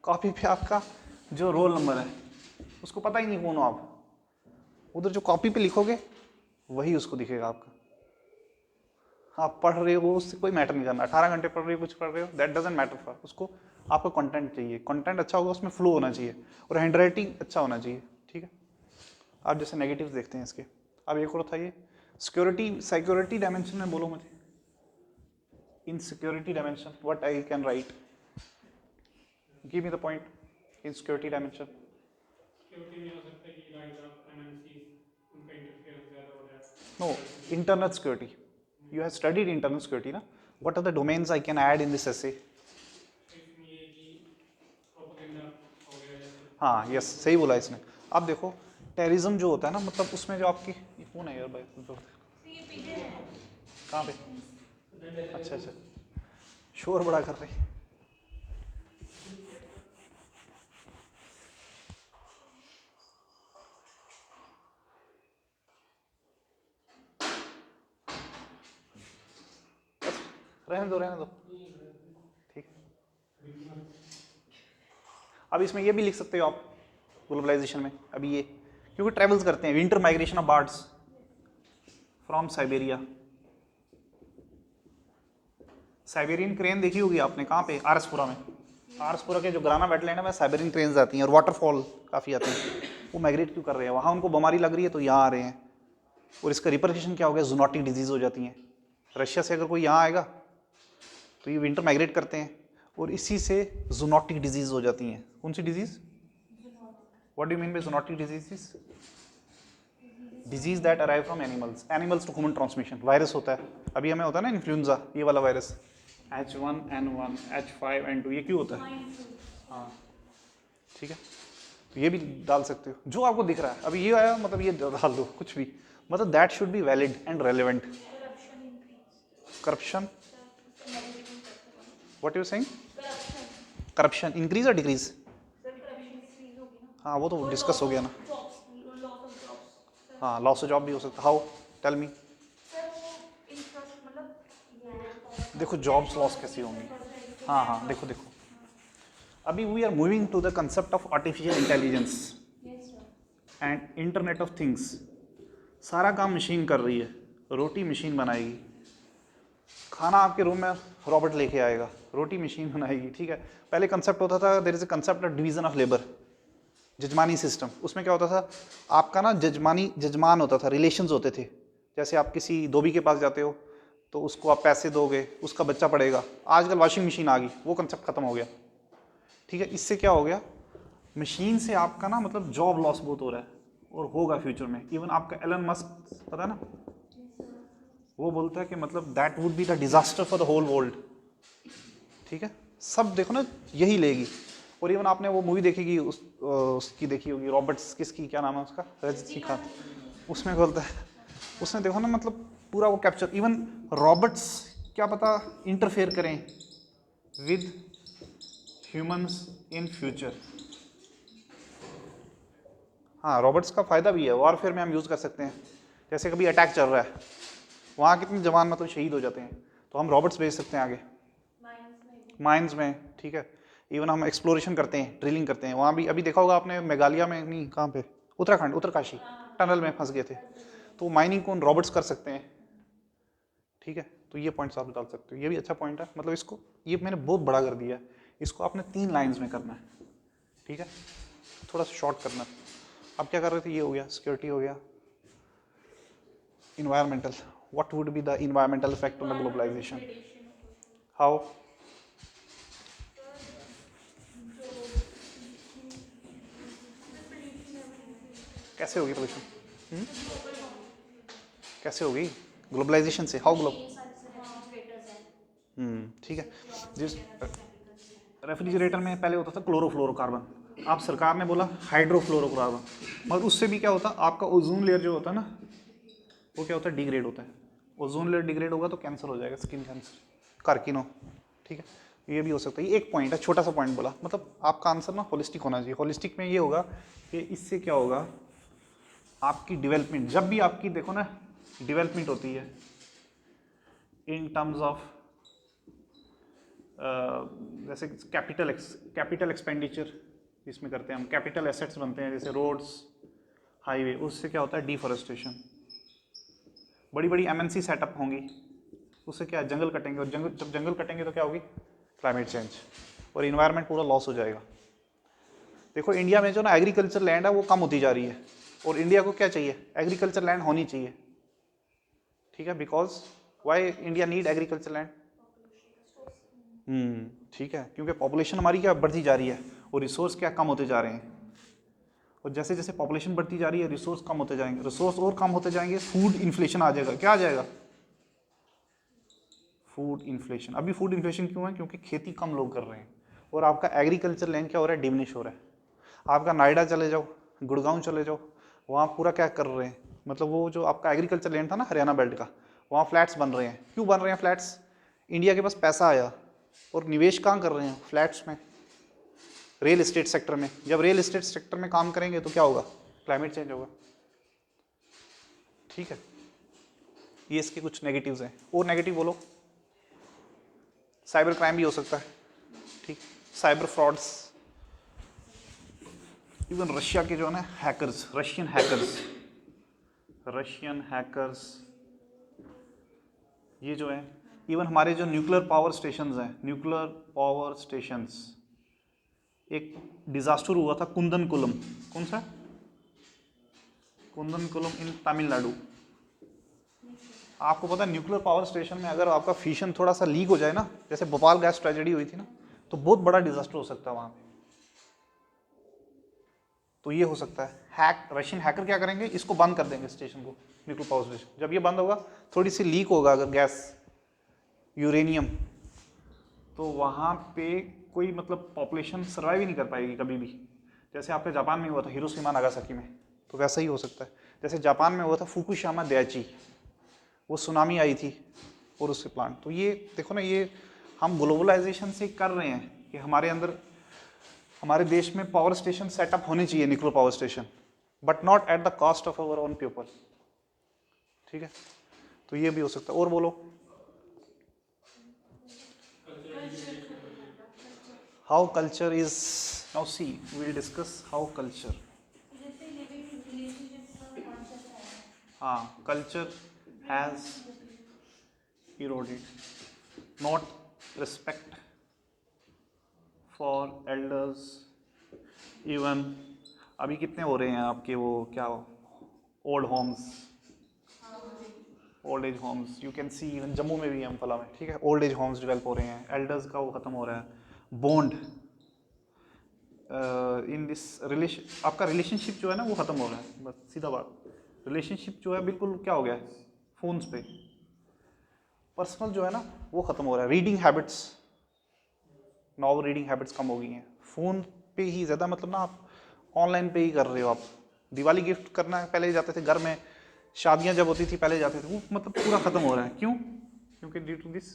कॉपी पे आपका जो रोल नंबर है उसको पता ही नहीं कौन हो आप, उधर जो कॉपी पे लिखोगे वही उसको दिखेगा आपका। आप पढ़ रहे हो उससे कोई मैटर नहीं करना, 18 घंटे पढ़ रहे हो, कुछ पढ़ रहे हो, दैट डजंट मैटर फॉर उसको, आपको कंटेंट चाहिए, कंटेंट अच्छा होगा, उसमें फ्लो होना चाहिए और हैंड राइटिंग अच्छा होना चाहिए, ठीक है। आप जैसे नेगेटिव्स देखते हैं इसके, अब एक और था ये सिक्योरिटी, सिक्योरिटी डायमेंशन में बोलो मुझे, in security dimension what I can write, give me the point in security dimension. No, internal security, you have studied internal security ना, what are the domains I can add in this essay? हाँ yes, सही बोला इसने। अब देखो terrorism जो होता है ना, मतलब उसमें जो आपकी, ये कौन है यार भाई, तो कहाँ पे, अच्छा अच्छा, शोर बड़ा कर रहे, रहने दो, ठीक। अब इसमें ये भी लिख सकते हो आप ग्लोबलाइजेशन में, अभी ये क्योंकि ट्रेवल्स करते हैं, winter migration of birds from Siberia, Siberian crane देखी होगी आपने, कहाँ पे, आरएसपुरा में, आरएसपुरा के जो ग्राना वेटलैंड है, में साइबेरियन क्रेन्स आती हैं और वाटरफॉल काफ़ी आते हैं, वो माइग्रेट क्यों कर रहे हैं, वहाँ उनको बीमारी लग रही है तो यहाँ आ रहे हैं, और इसका रिपरकशन क्या हो गया, जूनोटिक डिजीज हो जाती हैं। रशिया से अगर कोई यहाँ आएगा तो ये विंटर माइग्रेट करते हैं और इसी से जूनोटिक डिजीज हो जाती हैं। कौन सी disease, what do you mean by zoonotic disease, disease that arrive from animals, animals to human transmission, virus होता है, अभी हमें होता है ना इन्फ्लुएंजा, ये वाला वायरस H1N1 H5N2, ये क्यों होता है, हाँ ठीक है, तो ये भी डाल सकते हो, जो आपको दिख रहा है अभी ये आया मतलब ये डाल दो कुछ भी, मतलब that should be valid and relevant. Corruption, what you saying, corruption increase और डिक्रीज, हाँ वो तो डिस्कस हो गया ना, हाँ लॉस ऑफ जॉब भी हो सकता, हाउ, टेल मी। देखो जॉब्स लॉस कैसी होंगी, हाँ हाँ देखो देखो, अभी we are moving to the concept of artificial intelligence and internet of things, सारा काम मशीन कर रही है, रोटी मशीन बनाएगी, खाना आपके रूम में रॉबोट लेके आएगा, रोटी मशीन बनाएगी, ठीक है। पहले कंसेप्ट होता था, there is a concept of division of labour, जजमानी सिस्टम, उसमें क्या होता था आपका ना, जजमान होता था, रिलेशंस होते थे, जैसे आप किसी धोबी के पास जाते हो तो उसको आप पैसे दोगे, उसका बच्चा पढ़ेगा, आजकल वॉशिंग मशीन आ गई, वो कंसेप्ट खत्म हो गया, ठीक है। इससे क्या हो गया, मशीन से आपका ना मतलब जॉब लॉस बहुत हो रहा है और होगा फ्यूचर में, इवन आपका एलन मस्क पता है ना, वो बोलता है कि मतलब that would be the disaster for the whole world, ठीक है। सब देखो ना यही लेगी, और इवन आपने वो मूवी देखेगी उसकी देखी होगी, रॉबर्ट्स, किसकी, क्या नाम है उसका, रजनीकांत, उसमें बोलता है, उसने देखो ना मतलब पूरा वो कैप्चर, इवन रॉबर्ट्स क्या पता इंटरफेयर करें विद ह्यूमंस इन फ्यूचर। हाँ, रॉबर्ट्स का फायदा भी है, वॉरफेयर में हम यूज़ कर सकते हैं। जैसे कभी अटैक चल रहा है, वहाँ कितने जवान मतलब शहीद हो जाते हैं, तो हम रॉबर्ट्स भेज सकते हैं आगे माइंस में, ठीक है। इवन हम एक्सप्लोरेशन करते हैं, ड्रिलिंग करते हैं, वहाँ भी अभी देखा होगा आपने, मेघालय में नहीं, कहाँ पे, उत्तराखंड, उत्तरकाशी टनल में फंस गए थे, तो माइनिंग को रॉबर्ट्स कर सकते हैं, ठीक है। तो ये पॉइंट्स आप डाल सकते हो, ये भी अच्छा पॉइंट है, मतलब इसको ये मैंने बहुत बड़ा कर दिया है, इसको आपने 3 लाइन्स में करना है, ठीक है, थोड़ा सा शॉर्ट करना है। अब क्या कर रहे थे, ये हो गया सिक्योरिटी, हो गया environmental, what would be the environmental effect on the globalization, how, कैसे होगी पोल्यूशन, कैसे होगी ग्लोबलाइजेशन से, हाउ ग्लोब, ठीक है। जिस रेफ्रिजरेटर में पहले होता था क्लोरोफ्लोरोकार्बन, आप सरकार ने बोला हाइड्रोफ्लोरोकार्बन, मगर उससे भी क्या होता, आपका ओजोन लेयर जो होता है ना, वो क्या होता है, डिग्रेड होता है। ओजोन लेयर डिग्रेड होगा तो कैंसर हो जाएगा, स्किन कैंसर, कार्किनो, ठीक है। ये भी हो सकता है, ये एक पॉइंट है, छोटा सा पॉइंट बोला, मतलब आपका आंसर ना होलिस्टिक होना चाहिए। होलिस्टिक में ये होगा कि इससे क्या होगा, आपकी डेवलपमेंट, जब भी आपकी देखो ना डेवलपमेंट होती है इन टर्म्स ऑफ जैसे कैपिटल एक्सपेंडिचर इसमें करते हैं हम, कैपिटल एसेट्स बनते हैं जैसे रोड्स, हाईवे, उससे क्या होता है डिफॉरेस्टेशन, बड़ी बड़ी एमएनसी सेटअप होंगी, उससे क्या जंगल कटेंगे, और जब जंगल कटेंगे तो क्या होगी, क्लाइमेट चेंज, और इन्वायरमेंट पूरा लॉस हो जाएगा। देखो इंडिया में जो ना एग्रीकल्चर लैंड है वो कम होती जा रही है, और इंडिया को क्या चाहिए, एग्रीकल्चर लैंड होनी चाहिए, ठीक है, because why India need agriculture land, ठीक है, क्योंकि पॉपुलेशन हमारी क्या बढ़ती जा रही है, और रिसोर्स क्या कम होते जा रहे हैं, और जैसे जैसे पॉपुलेशन बढ़ती जा रही है रिसोर्स कम होते जाएंगे, रिसोर्स और कम होते जाएंगे, फूड इन्फ्लेशन आ जाएगा, क्या आ जाएगा, फूड इन्फ्लेशन। अभी फूड इन्फ्लेशन क्यों है, क्योंकि खेती कम लोग कर रहे हैं, और आपका एग्रीकल्चर लैंड क्या हो रहा है, डिमिनिश हो रहा है। आपका नोएडा चले जाओ, गुड़गांव चले जाओ, वहाँ पूरा क्या कर रहे हैं, मतलब वो जो आपका एग्रीकल्चर लैंड था ना हरियाणा बेल्ट का, वहाँ फ्लैट्स बन रहे हैं, क्यों बन रहे हैं फ्लैट्स, इंडिया के पास पैसा आया, और निवेश कहाँ कर रहे हैं, फ्लैट्स में, रियल एस्टेट सेक्टर में। जब रियल एस्टेट सेक्टर में काम करेंगे तो क्या होगा, क्लाइमेट चेंज होगा, ठीक है। ये इसके कुछ नेगेटिव्स हैं, और नेगेटिव बोलो, साइबर क्राइम भी हो सकता है, ठीक, साइबर फ्रॉड्स, इवन रशिया के जो है ना हैकर्स, रशियन हैकर्स, ये जो है, इवन हमारे जो न्यूक्लियर पावर स्टेशंस हैं, न्यूक्लियर पावर स्टेशंस, एक डिजास्टर हुआ था कुंदनकुलम, कौन सा, कुंदनकुलम इन तमिलनाडु। आपको पता है न्यूक्लियर पावर स्टेशन में अगर आपका फिशन थोड़ा सा लीक हो जाए ना, जैसे भोपाल गैस ट्रेजेडी हुई थी ना, तो बहुत बड़ा डिजास्टर हो सकता है वहां पे। तो ये हो सकता है, रशियन हैकर क्या करेंगे, इसको बंद कर देंगे स्टेशन को, न्यूक्लियर पावर स्टेशन। जब ये बंद होगा, थोड़ी सी लीक होगा अगर गैस, यूरेनियम, तो वहाँ पे कोई मतलब पॉपुलेशन सर्वाइव ही नहीं कर पाएगी कभी भी। जैसे आपके जापान में हुआ था हिरोशिमा नागासाकी में, तो वैसा ही हो सकता है। जैसे जापान में हुआ था फुकुशिमा दयाची, वो सुनामी आई थी और उससे प्लांट। तो ये देखो ना, ये हम ग्लोबलाइजेशन से कर रहे हैं कि हमारे अंदर, हमारे देश में पावर स्टेशन सेटअप होने चाहिए, nuclear power station, but not at the cost of our own people, ठीक है। तो ये भी हो सकता है, और बोलो, how culture is, now see we will discuss how culture, हाँ, culture has eroded, not respect for elders, even अभी कितने हो रहे हैं आपके वो क्या, old Holmes, old age homes, you can see even Jammu में भी है, अम्फाला में, ठीक है, ओल्ड एज होम्स डेवलप हो रहे हैं, एल्डर्स का वो खत्म हो रहा है, बॉन्ड इन दिस रिलेशन, आपका रिलेशनशिप जो है ना वो खत्म हो रहा है, बस सीधा बात, रिलेशनशिप जो है बिल्कुल क्या हो गया है, फोन्स पे, पर्सनल जो है ना वो खत्म हो रहा है। Reading habits, now reading habits कम हो गई हैं, फ़ोन पे ही ज़्यादा, मतलब ना आप ऑनलाइन पे ही कर रहे हो। आप दिवाली गिफ्ट करना पहले जाते थे घर में, शादियां जब होती थी पहले जाते थे, वो मतलब पूरा खत्म हो रहा है। क्यों? क्योंकि due to this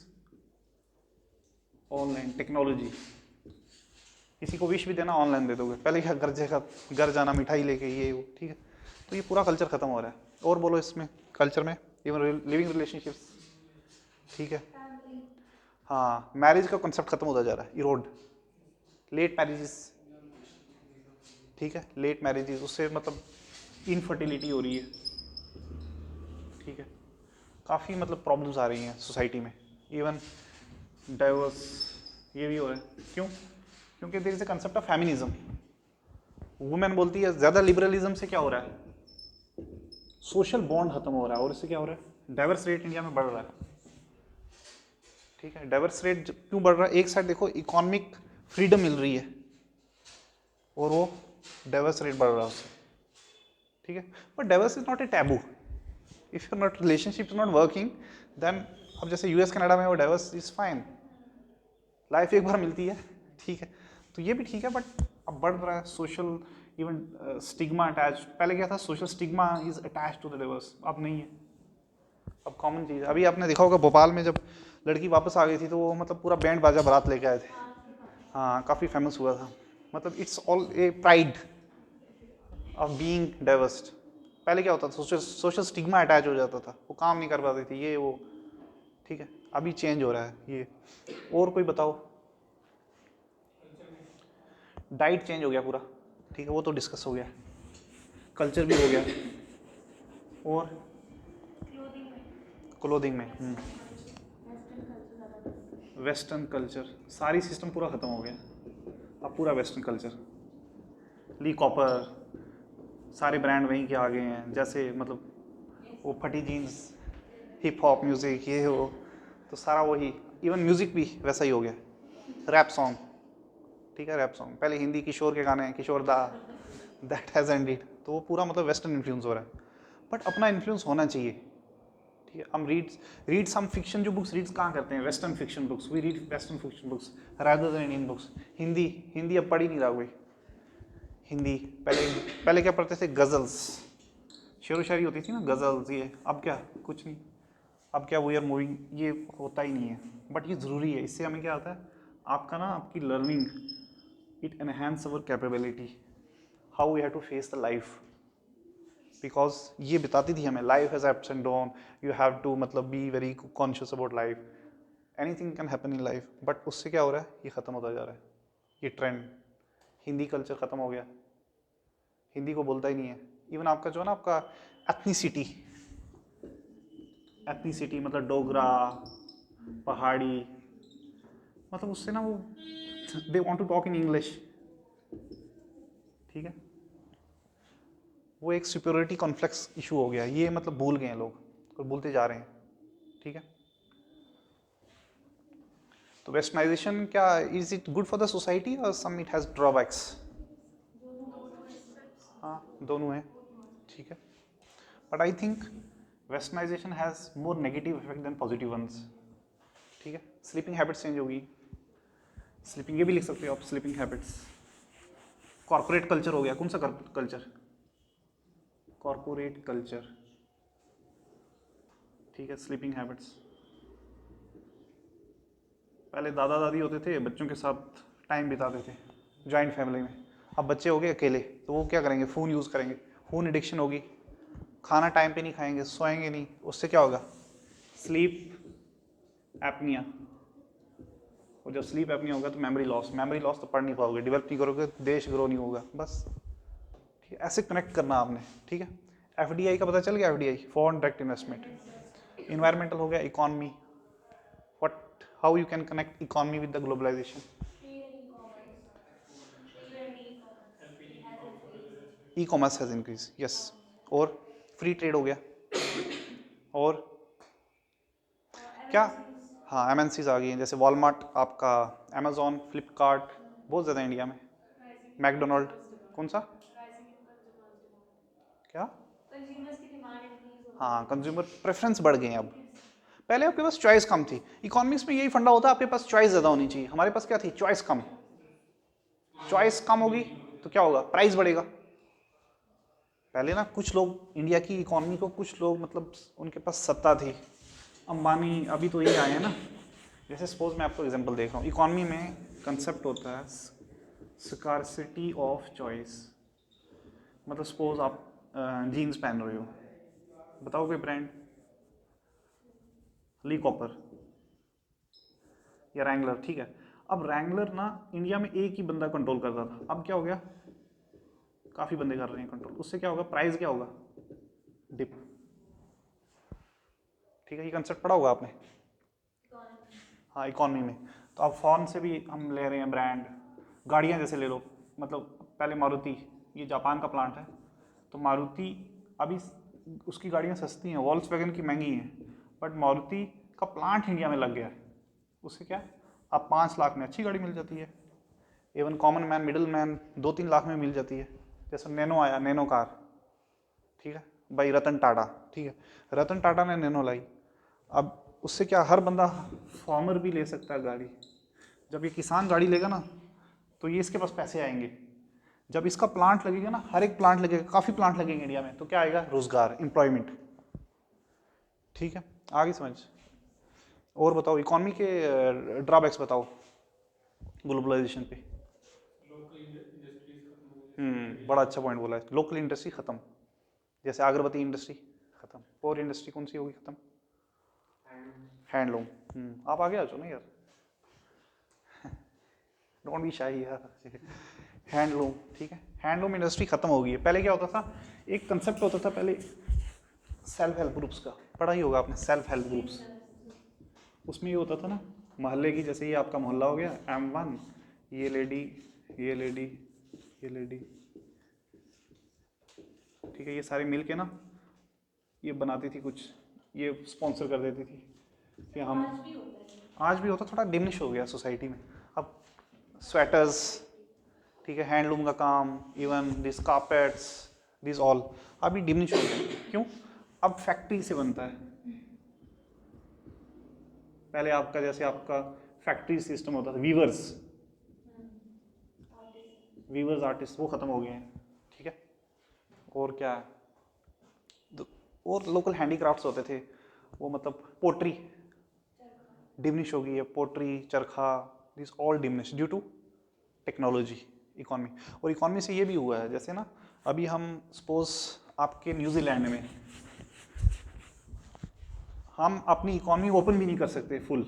online technology. किसी को विश भी देना ऑनलाइन दे दोगे, पहले क्या घर जाना मिठाई लेके, ये वो, ठीक है। तो ये पूरा कल्चर खत्म हो रहा है। और बोलो इसमें कल्चर में, इवन लिविंग रिलेशनशिप्स, ठीक है। हाँ, मैरिज का कॉन्सेप्ट खत्म होता जा रहा है, इरोड। लेट मैरिजेस, ठीक है, लेट मैरिजेस, उससे मतलब इनफर्टिलिटी हो रही है, ठीक है। काफ़ी मतलब प्रॉब्लम्स आ रही हैं सोसाइटी में, इवन डाइवर्स ये भी हो रहा है। क्यों? क्योंकि there is a concept of feminism. Women बोलती है, ज़्यादा लिबरलिज्म से क्या हो रहा है, सोशल बॉन्ड खत्म हो रहा है, और इससे क्या हो रहा है, डाइवर्स रेट इंडिया में बढ़ रहा है, ठीक है। डाइवर्स रेट क्यों बढ़ रहा है? एक साइड देखो इकोनॉमिक फ्रीडम मिल रही है, और वो डाइवर्स रेट बढ़ रहा है उससे, ठीक है। But divorce is not a taboo. If your not relationship is not working, then अब जैसे यूएस कनाडा में वो डाइवर्स इज फाइन, लाइफ एक बार मिलती है, ठीक है। तो ये भी ठीक है, बट अब बढ़ रहा है सोशल, इवन स्टिग्मा अटैच। पहले क्या था, social stigma is attach to the divorce, अब नहीं है, अब कॉमन चीज़ है। अभी आपने देखा होगा भोपाल में जब लड़की वापस आ गई थी, तो वो मतलब पूरा बैंड बाजा बारात लेके आए थे। हाँ, काफ़ी फेमस हुआ था। मतलब it's all A pride of being divorced. पहले क्या होता था, सोशल स्टिग्मा अटैच हो जाता था, वो काम नहीं कर पाती थी, ये वो, ठीक है। अभी चेंज हो रहा है ये। और कोई बताओ? डाइट चेंज हो गया पूरा, ठीक है, वो तो डिस्कस हो गया। कल्चर भी हो गया, और क्लोथिंग में वेस्टर्न कल्चर, सारी सिस्टम पूरा खत्म हो गया। अब पूरा वेस्टर्न कल्चर, ली कॉपर, सारे ब्रांड वहीं के आ गए हैं। जैसे मतलब वो फटी जीन्स, हिप हॉप म्यूज़िक, ये हो, तो सारा वही। इवन म्यूज़िक भी वैसा ही हो गया, रैप सॉन्ग, ठीक है। रैप सॉन्ग पहले हिंदी किशोर के गाने, किशोर दा, दैट हैज़ एंडेड। तो वो पूरा मतलब वेस्टर्न इन्फ्लुएंस हो रहा है। बट अपना इन्फ्लुएंस होना चाहिए, ठीक है। हम रीड सम फिक्शन, जो बुक्स रीड्स कहाँ करते हैं, western fiction books. We read western fiction books rather than Indian books. Hindi Hindi अब पढ़ ही नहीं रहा कोई। हिंदी पहले पहले क्या पढ़ते थे, गज़ल्स, शेर व शायरी होती थी ना, गज़ल्स, ये। अब क्या, कुछ नहीं। अब क्या, वी आर मूविंग, ये होता ही नहीं है। बट ये ज़रूरी है, इससे हमें क्या आता है, आपका ना, आपकी learning, it enhance our capability, how we have to face the life. Because ये बताती थी हमें, life has ups and down, you have to मतलब be very conscious about life, anything can happen in life. But उससे क्या हो रहा है, ये ख़त्म होता जा रहा है, ये ट्रेंड। हिंदी कल्चर ख़त्म हो गया, हिंदी को बोलता ही नहीं है। इवन आपका जो है ना, आपका एथनिसिटी, एथनिसिटी मतलब डोगरा, पहाड़ी, मतलब उससे ना वो, they want to talk in English, ठीक है। वो एक सुपीरियरिटी कॉन्फ्लिक्स इशू हो गया, ये मतलब भूल गए हैं लोग और भूलते जा रहे हैं, ठीक है। तो वेस्टर्नाइजेशन क्या, is it good for the society और सम इट हैज़ ड्रॉबैक्स? हाँ, दोनों है, ठीक है। But I think westernization has more negative effect than positive ones, ठीक है। स्लीपिंग हैबिट्स चेंज होगी, स्लीपिंग, ये भी लिख सकते हो आप, स्लीपिंग हैबिट्स। कॉर्पोरेट कल्चर हो गया, कौन सा कल्चर, कॉर्पोरेट कल्चर, ठीक है। स्लीपिंग हैबिट्स, पहले दादा दादी होते थे, बच्चों के साथ टाइम बिताते थे जॉइंट फैमिली में। अब बच्चे हो गए अकेले, तो वो क्या करेंगे, फ़ोन यूज़ करेंगे, फ़ोन एडिक्शन होगी, खाना टाइम पे नहीं खाएंगे, सोएंगे नहीं, उससे क्या होगा, स्लीप एपनिया। और जब स्लीप एपनिया होगा तो मेमोरी लॉस, मेमोरी लॉस तो पढ़ नहीं पाओगे, डेवलप नहीं करोगे, देश ग्रो नहीं होगा, बस। ठीक है, ऐसे कनेक्ट करना आपने, ठीक है। एफडीआई का पता चल गया, FDI foreign direct investment. Environmental हो गया, economy, what, how you can connect economy with the globalization. E commerce has increase, yes. और फ्री ट्रेड हो गया, और क्या, हाँ, एमएनसीज आ गई हैं, जैसे वॉलमार्ट, आपका अमेजोन, फ्लिपकार्ट, बहुत ज़्यादा इंडिया में। मैकडोनल्ड, कौन सा, क्या, हाँ, कंज्यूमर प्रेफरेंस बढ़ गए हैं अब। पहले आपके पास चॉइस कम थी, इकोनॉमिक्स में यही फंडा होता है, आपके पास चॉइस ज़्यादा होनी चाहिए। हमारे पास क्या थी, चॉइस कम, चॉइस कम होगी तो क्या होगा, प्राइस बढ़ेगा। पहले ना कुछ लोग इंडिया की इकोनॉमी को, कुछ लोग मतलब उनके पास सत्ता थी, अंबानी अभी तो ये आए हैं ना। जैसे सपोज मैं आपको एग्जांपल देख रहा हूँ, इकोनॉमी में कंसेप्ट होता है स्कार्सिटी ऑफ चॉइस। मतलब सपोज आप जीन्स पहन रहे हो, बताओ कोई ब्रांड, ली कॉपर या रैंगलर, ठीक है। अब रैंगलर ना इंडिया में एक ही बंदा कंट्रोल करता था, अब क्या हो गया, काफ़ी बंदे कर रहे हैं कंट्रोल। उससे क्या होगा, प्राइस क्या होगा, डिप। ठीक है, ये कंसेप्ट पढ़ा होगा आपने, हाँ इकोनॉमी में। तो अब फॉरेन से भी हम ले रहे हैं ब्रांड, गाड़ियाँ जैसे ले लो, मतलब पहले मारुति, ये जापान का प्लांट है, तो मारुति अभी उसकी गाड़ियाँ सस्ती हैं, वॉल्क्सवैगन की महंगी हैं, बट मारुति का प्लांट इंडिया में लग गया है। उससे क्या, अब 5 लाख में अच्छी गाड़ी मिल जाती है, even common man, middle man 2-3 lakh में मिल जाती है। जैसे नैनो आया, नैनो कार, ठीक है भाई, रतन टाटा, ठीक है, रतन टाटा ने नैनो लाई। अब उससे क्या, हर बंदा, फार्मर भी ले सकता है गाड़ी। जब ये किसान गाड़ी लेगा ना, तो ये इसके पास पैसे आएंगे। जब इसका प्लांट लगेगा ना, हर एक प्लांट लगेगा, काफ़ी प्लांट लगेंगे इंडिया में, तो क्या आएगा, रोजगार, एम्प्लॉयमेंट। ठीक है, आगे समझ। और बताओ इकोनॉमी के ड्रॉबैक्स बताओ ग्लोबलाइजेशन पे। बड़ा अच्छा पॉइंट बोला है, लोकल इंडस्ट्री खत्म। जैसे अगरबत्ती इंडस्ट्री खत्म, और इंडस्ट्री कौन सी होगी खत्म, हैंडलूम। आप आगे आ जाओ ना यार, डोंट बी शाई यार। हैंडलूम, ठीक है, हैंडलूम इंडस्ट्री खत्म हो गई है। पहले क्या होता था, एक कंसेप्ट होता था पहले, सेल्फ हेल्प ग्रुप्स का, पढ़ा ही होगा आपने, सेल्फ हेल्प ग्रुप्स। उसमें ये होता था ना, मोहल्ले की, जैसे ये आपका मोहल्ला हो गया M1, ये लेडी, ये लेडी, ये लेडी, ठीक है, ये सारे मिल के ना ये बनाती थी कुछ, ये स्पॉन्सर कर देती थी कि हम, आज भी होता, थोड़ा डिमिनिश हो गया सोसाइटी में। अब स्वेटर्स, ठीक है, हैंडलूम का काम, even this carpets, this all अभी डिमिनिश हो गया। क्यों, अब फैक्ट्री से बनता है। पहले आपका, जैसे आपका फैक्ट्री सिस्टम होता था, वीवर्स, वीवर्स आर्टिस्ट, वो खत्म हो गए हैं। ठीक है, और क्या है, और लोकल हैंडीक्राफ्ट्स होते थे, वो मतलब पोट्री डिमिनिश हो गई है, पोट्री, चरखा, this all diminish due to technology, economy. और इकोनॉमी से ये भी हुआ है, जैसे ना अभी हम सपोज आपके न्यूजीलैंड में हम अपनी इकोनॉमी ओपन भी नहीं कर सकते फुल,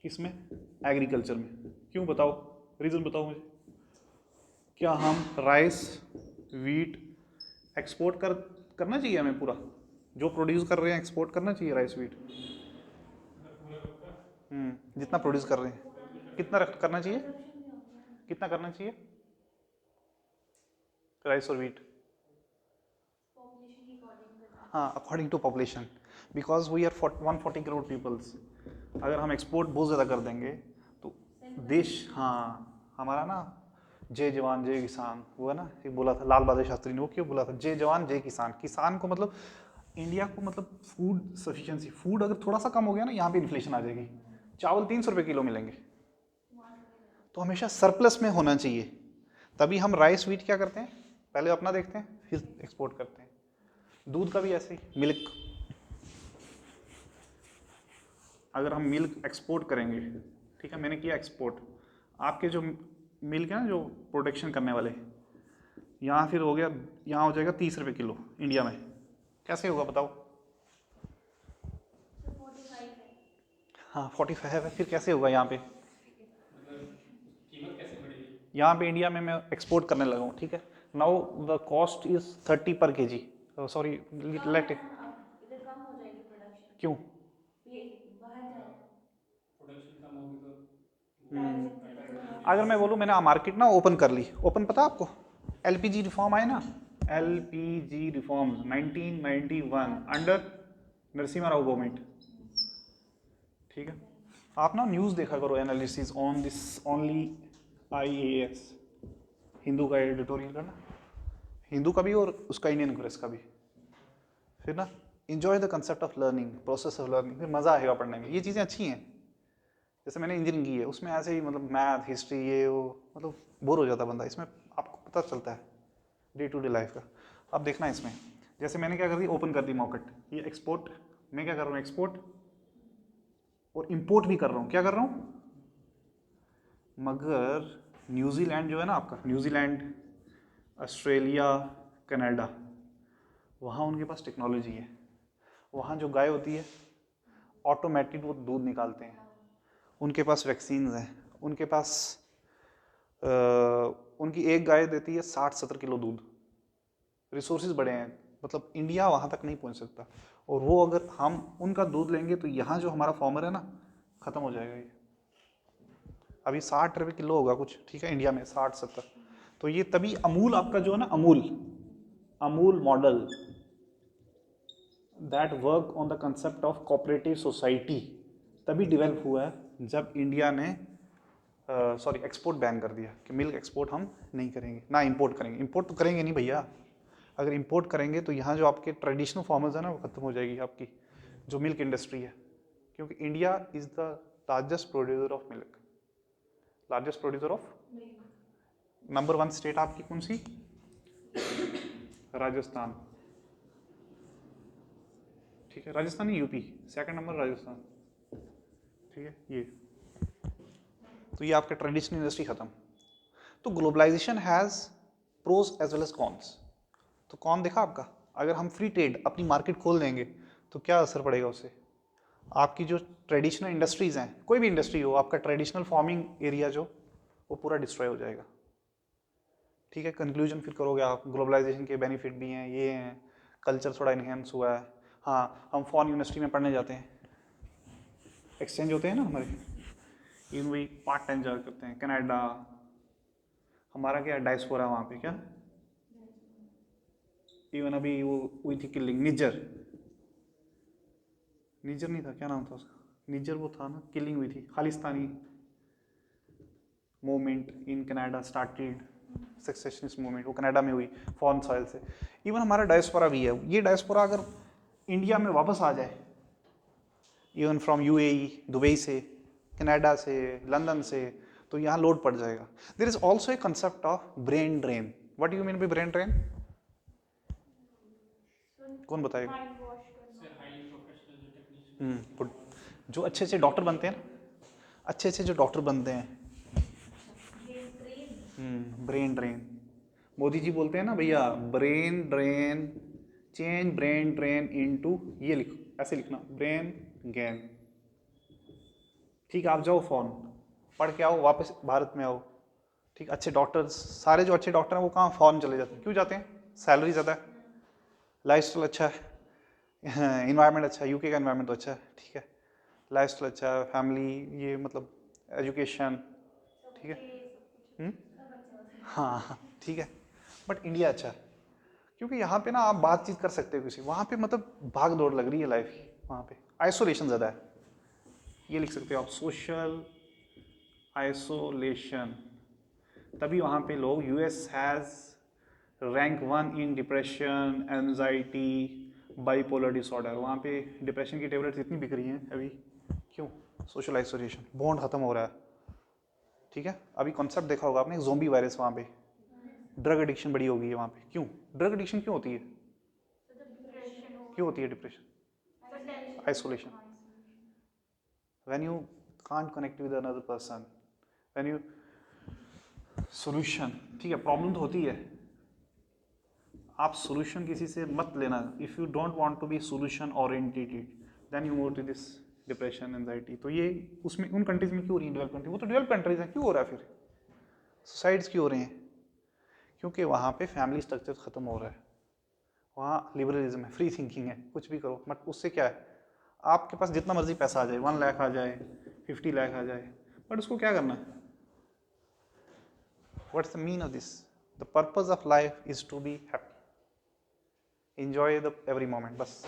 किसमें, एग्रीकल्चर में। क्यों, बताओ रीज़न बताओ मुझे। क्या हम राइस, वीट एक्सपोर्ट करना चाहिए हमें, पूरा जो प्रोड्यूस कर रहे हैं एक्सपोर्ट करना चाहिए, राइस वीट। जितना प्रोड्यूस कर रहे हैं कितना करना चाहिए, कितना करना चाहिए राइस और वीट। हाँ, according to population, because we are 140 crore peoples. अगर हम एक्सपोर्ट बहुत ज़्यादा कर देंगे तो देश, हाँ हमारा ना, जय जवान जय किसान, वो है ना, एक बोला था लाल बहादुर शास्त्री ने, वो क्यों बोला था, जय जवान जय किसान। किसान को मतलब इंडिया को मतलब फूड सफिशिएंसी, फूड अगर थोड़ा सा कम हो गया ना, यहाँ पे इन्फ्लेशन आ जाएगी। चावल 300 रुपये किलो मिलेंगे, तो हमेशा सरप्लस में होना चाहिए। तभी हम राइस वीट क्या करते हैं, पहले अपना देखते हैं फिर एक्सपोर्ट करते हैं। दूध का भी ऐसे ही, मिल्क, अगर हम मिल्क एक्सपोर्ट करेंगे, ठीक है, मैंने किया एक्सपोर्ट, आपके जो मिल्क है ना, जो प्रोडक्शन करने वाले, यहाँ फिर हो गया, यहाँ हो जाएगा 30 रुपये किलो इंडिया में, कैसे होगा बताओ। हाँ 45 है, फिर कैसे होगा यहाँ पे, यहाँ पे इंडिया में मैं एक्सपोर्ट करने लगा हूँ, ठीक है, नाउ द कॉस्ट इज 30 पर के जी, सॉरी लेट इट, क्यों, अगर मैं बोलूँ मैंने मार्केट ना ओपन कर ली, ओपन पता आपको, LPG रिफॉर्म आए ना, LPG reforms 1991 under Narasimha Rao government, ठीक है। आप ना न्यूज़ देखा करो, analysis on this only IAS, Hindu का एडिटोरियल करना, हिंदू का भी और उसका इंडियन एक्सप्रेस का भी, फिर ना enjoy the concept of learning, process of learning, फिर मज़ा आएगा पढ़ने में, ये चीज़ें अच्छी हैं। जैसे मैंने इंजीनियरिंग की है, उसमें ऐसे ही मतलब मैथ हिस्ट्री ये वो, मतलब बोर हो जाता बंदा। इसमें आपको पता चलता है डे टू डे लाइफ का। अब देखना है इसमें, जैसे मैंने क्या कर दी, ओपन कर दी मार्केट, ये एक्सपोर्ट, मैं क्या कर रहा हूँ, एक्सपोर्ट और इंपोर्ट भी कर रहा हूँ। क्या कर रहा हूँ, मगर न्यूजीलैंड जो है ना आपका, न्यूजीलैंड, ऑस्ट्रेलिया, कनाडा, वहाँ उनके पास टेक्नोलॉजी है। वहाँ जो गाय होती है ऑटोमेटिक वो दूध निकालते हैं, उनके पास वैक्सीन्स हैं, उनके पास उनकी एक गाय देती है 60-70 किलो दूध। रिसोर्सेज बड़े हैं, मतलब इंडिया वहाँ तक नहीं पहुँच सकता। और वो अगर हम उनका दूध लेंगे तो यहाँ जो हमारा फार्मर है ना, ख़त्म हो जाएगा। ये अभी 60 रुपये किलो होगा कुछ, ठीक है, इंडिया में 60-70। तो ये तभी अमूल आपका जो है ना, Amul model that work on the concept of cooperative society तभी डेवलप हुआ है जब इंडिया ने एक्सपोर्ट बैन कर दिया कि मिल्क एक्सपोर्ट हम नहीं करेंगे, ना इंपोर्ट करेंगे। इंपोर्ट तो करेंगे नहीं भैया, अगर इंपोर्ट करेंगे तो यहाँ जो आपके ट्रेडिशनल फार्मर्स है ना, वो खत्म हो जाएगी आपकी जो मिल्क इंडस्ट्री है। क्योंकि India is the largest producer of milk, largest producer of number 1 state आपकी कौन सी, राजस्थान, ठीक है, राजस्थान नहीं, यूपी, सेकंड नंबर राजस्थान, ठीक है। ये तो ये आपका ट्रेडिशनल इंडस्ट्री खत्म। तो globalization has pros as well as cons. तो कौन देखा आपका, अगर हम फ्री ट्रेड अपनी मार्केट खोल देंगे तो क्या असर पड़ेगा उससे, आपकी जो ट्रेडिशनल इंडस्ट्रीज हैं, कोई भी इंडस्ट्री हो, आपका ट्रेडिशनल फार्मिंग एरिया जो, वो पूरा डिस्ट्रॉय हो जाएगा। ठीक है, कंक्लूजन फिर करोगे आप, ग्लोबलाइजेशन के बेनिफिट भी हैं, ये हैं, कल्चर थोड़ा इनहेंस हुआ है। हाँ, हम फॉरेन यूनिवर्सिटी में पढ़ने जाते हैं, एक्सचेंज होते हैं ना हमारे, इवन वही पार्ट टाइम जॉब करते हैं, कनाडा, हमारा क्या डायस्पोरा वहाँ पे, क्या इवन अभी वो हुई थी किलिंग, निजर नहीं था, क्या नाम था उसका, निजर वो था ना, किलिंग हुई थी, Khalistani movement in Canada started, secessionist movement, वो कनाडा में हुई फॉरेन सॉइल से। इवन हमारा डायस्पोरा भी है, ये डायस्पोरा अगर इंडिया में वापस आ जाए, इवन फ्रॉम यूएई, दुबई से, कनाडा से, लंदन से, तो यहाँ लोड पड़ जाएगा। There is also a concept of brain drain. What do you mean by brain drain, कौन बताएगा। जो अच्छे अच्छे डॉक्टर बनते हैं ना, अच्छे अच्छे जो डॉक्टर बनते हैं, ब्रेन ड्रेन, मोदी जी बोलते हैं ना भैया, brain drain, change brain drain into, ये लिखो, ऐसे लिखना, ब्रेन गेन। ठीक है, आप जाओ फॉरेन पढ़ के आओ, वापस भारत में आओ, ठीक, अच्छे डॉक्टर्स, सारे जो अच्छे डॉक्टर हैं वो कहाँ, फॉरेन चले जाते हैं। क्यों जाते हैं, सैलरी ज़्यादा है, लाइफ स्टाइल अच्छा है, इन्वायरमेंट अच्छा है, यूके का इन्वायरमेंट तो अच्छा है, ठीक है, लाइफ स्टाइल अच्छा है, फैमिली, ये मतलब एजुकेशन, ठीक है, हाँ ठीक है। बट इंडिया अच्छा है, क्योंकि यहाँ पे ना आप बातचीत कर सकते हो किसी, वहाँ पे मतलब भाग दौड़ लग रही है लाइफ की, वहाँ पे आइसोलेशन ज़्यादा है, ये लिख सकते हो आप, सोशल आइसोलेशन। तभी वहाँ पे लोग, US has rank 1 in depression, anxiety, bipolar disorder. वहाँ पे डिप्रेशन की टेबलेट्स इतनी बिक रही हैं अभी, क्यों, सोशल आइसोलेशन, बॉन्ड खत्म हो रहा है, ठीक है। अभी कॉन्सेप्ट देखा होगा आपने, ज़ोंबी वायरस, वहाँ पे ड्रग एडिक्शन बड़ी हो गई है वहाँ पे। क्यों ड्रग एडिक्शन क्यों होती है, क्यों होती है depression, isolation, when you can't connect with another person, when you, solution, ठीक है, प्रॉब्लम तो होती है, आप सोल्यूशन किसी से मत लेना, if you don't want to be solution oriented, then you move to this depression, anxiety. तो ये उसमें उन कंट्रीज में क्यों हो रही है, डेवलप कंट्री, वो तो डेवलप कंट्रीज हैं, क्यों हो रहा है फिर, सुसाइड्स क्यों हो रहे हैं, क्योंकि वहाँ पे फैमिली स्ट्रक्चर खत्म हो रहा है, वहाँ लिबरलिज्म है, फ्री थिंकिंग है, कुछ भी करो, बट उससे क्या है, आपके पास जितना मर्जी पैसा आ जाए, 1 लाख आ जाए, 50 लाख आ जाए, बट उसको क्या करना है, what's the mean of this, the purpose of life is to be happy, enjoy the every moment, बस,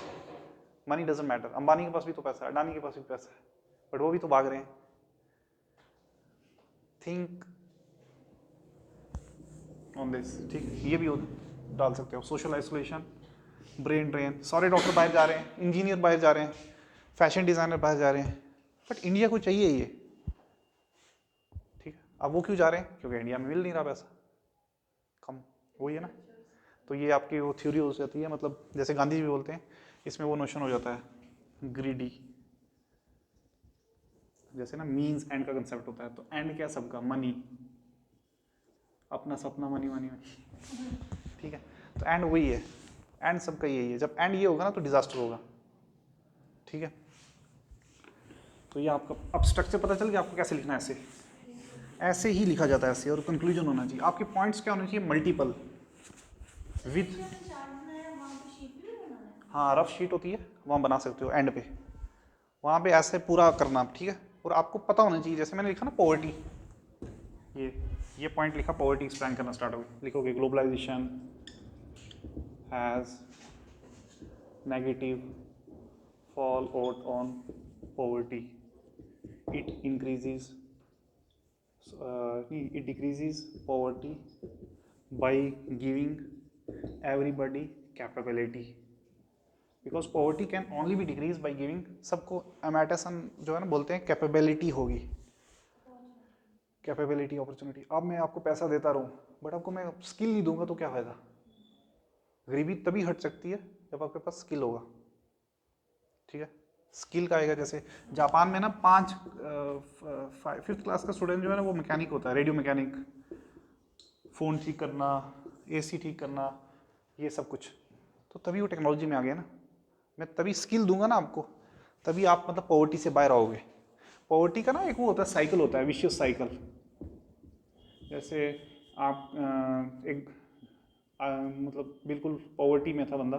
मनी डजंट मैटर। अंबानी के पास भी तो पैसा है, अडानी के पास भी पैसा है, बट वो भी तो भाग रहे हैं। थिंक ऑन दिस, ठीक, ये भी डाल सकते हो, सोशल आइसोलेशन, ब्रेन ड्रेन, सारे डॉक्टर बाहर जा रहे हैं, इंजीनियर बाहर जा रहे हैं, फैशन डिज़ाइनर बाहर जा रहे हैं, बट इंडिया को चाहिए ये, अब वो क्यों जा रहे हैं? क्योंकि इंडिया में मिल नहीं रहा पैसा, कम, वही है ना। तो ये आपकी वो थ्योरी हो जाती है, मतलब जैसे गांधी जी भी बोलते हैं, इसमें वो नोशन हो जाता है ग्रीडी, जैसे ना मीन्स एंड का कंसेप्ट होता है, तो एंड क्या सबका? मनी, अपना सपना मनी मनी मनी, ठीक है। तो एंड वही है, एंड सबका यही है। जब एंड ये होगा ना तो डिजास्टर होगा, ठीक है। तो ये आपका अब स्ट्रक्चर पता चल गया आपको कैसे लिखना है, ऐसे ऐसे ही लिखा जाता है, ऐसे, और कंक्लूजन होना चाहिए। आपके पॉइंट्स क्या होने चाहिए? मल्टीपल विथ, हाँ रफ शीट होती है, वहाँ बना सकते हो एंड पे, वहाँ पे ऐसे पूरा करना, ठीक है। और आपको पता होना चाहिए, जैसे मैंने लिखा ना पॉवर्टी, ये पॉइंट लिखा, पॉवर्टी एक्सप्लेन करना स्टार्ट हो गई, लिखोगे globalization has negative fallout on poverty, it increases it decreases poverty by giving everybody capability, because poverty can only be decreased by giving सबको, एमेटसन जो है ना बोलते हैं कैपेबिलिटी होगी, कैपेबिलिटी अपॉर्चुनिटी। अब मैं आपको पैसा देता रहूँ बट आपको मैं स्किल नहीं दूंगा तो क्या फायदा? गरीबी तभी हट सकती है जब आपके पास स्किल होगा, ठीक है। स्किल का आएगा, जैसे जापान में ना 5th क्लास का स्टूडेंट जो है ना वो मैकेनिक होता है, रेडियो मैकेनिक, फ़ोन ठीक करना, एसी ठीक करना, ये सब कुछ। तो तभी वो टेक्नोलॉजी में आ गया ना। मैं तभी स्किल दूंगा ना आपको, तभी आप मतलब पॉवर्टी से बाहर आओगे। पॉवर्टी का ना एक वो होता है, साइकिल होता है, विशियस साइकिल। जैसे आप एक मतलब बिल्कुल पॉवर्टी में था बंदा,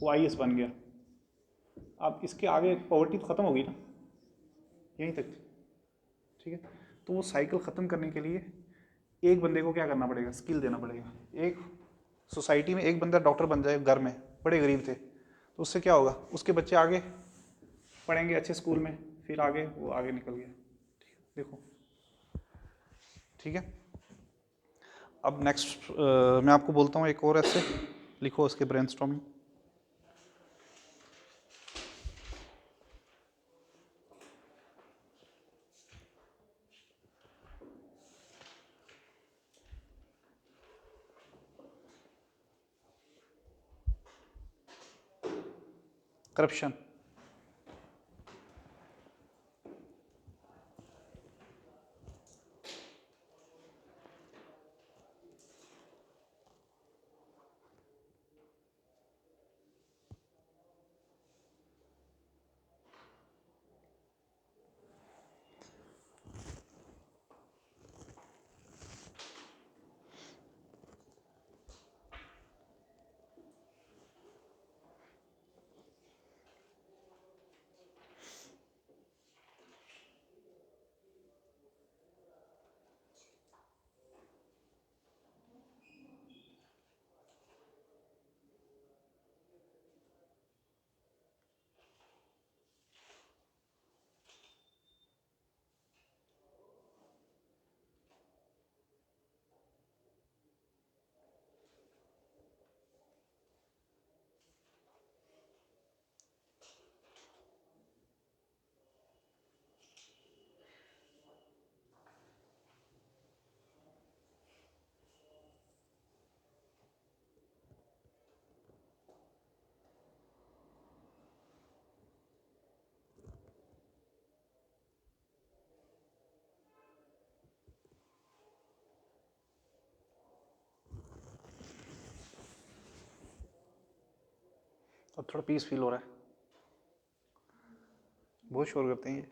वो आईएएस बन गया, अब इसके आगे पॉवर्टी तो ख़त्म होगी ना, यहीं तक, ठीक है। तो वो साइकिल ख़त्म करने के लिए एक बंदे को क्या करना पड़ेगा? स्किल देना पड़ेगा। एक सोसाइटी में एक बंदा डॉक्टर बन जाए, घर में बड़े गरीब थे, तो उससे क्या होगा? उसके बच्चे आगे पढ़ेंगे अच्छे स्कूल में, फिर आगे वो आगे निकल गया, देखो, ठीक है। अब नेक्स्ट मैं आपको बोलता हूँ एक और ऐसे लिखो, उसके ब्रेनस्टॉर्मिंग। करप्शन, अब थोड़ा पीस फील हो रहा है, बहुत शोर करते हैं ये।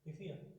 इसी है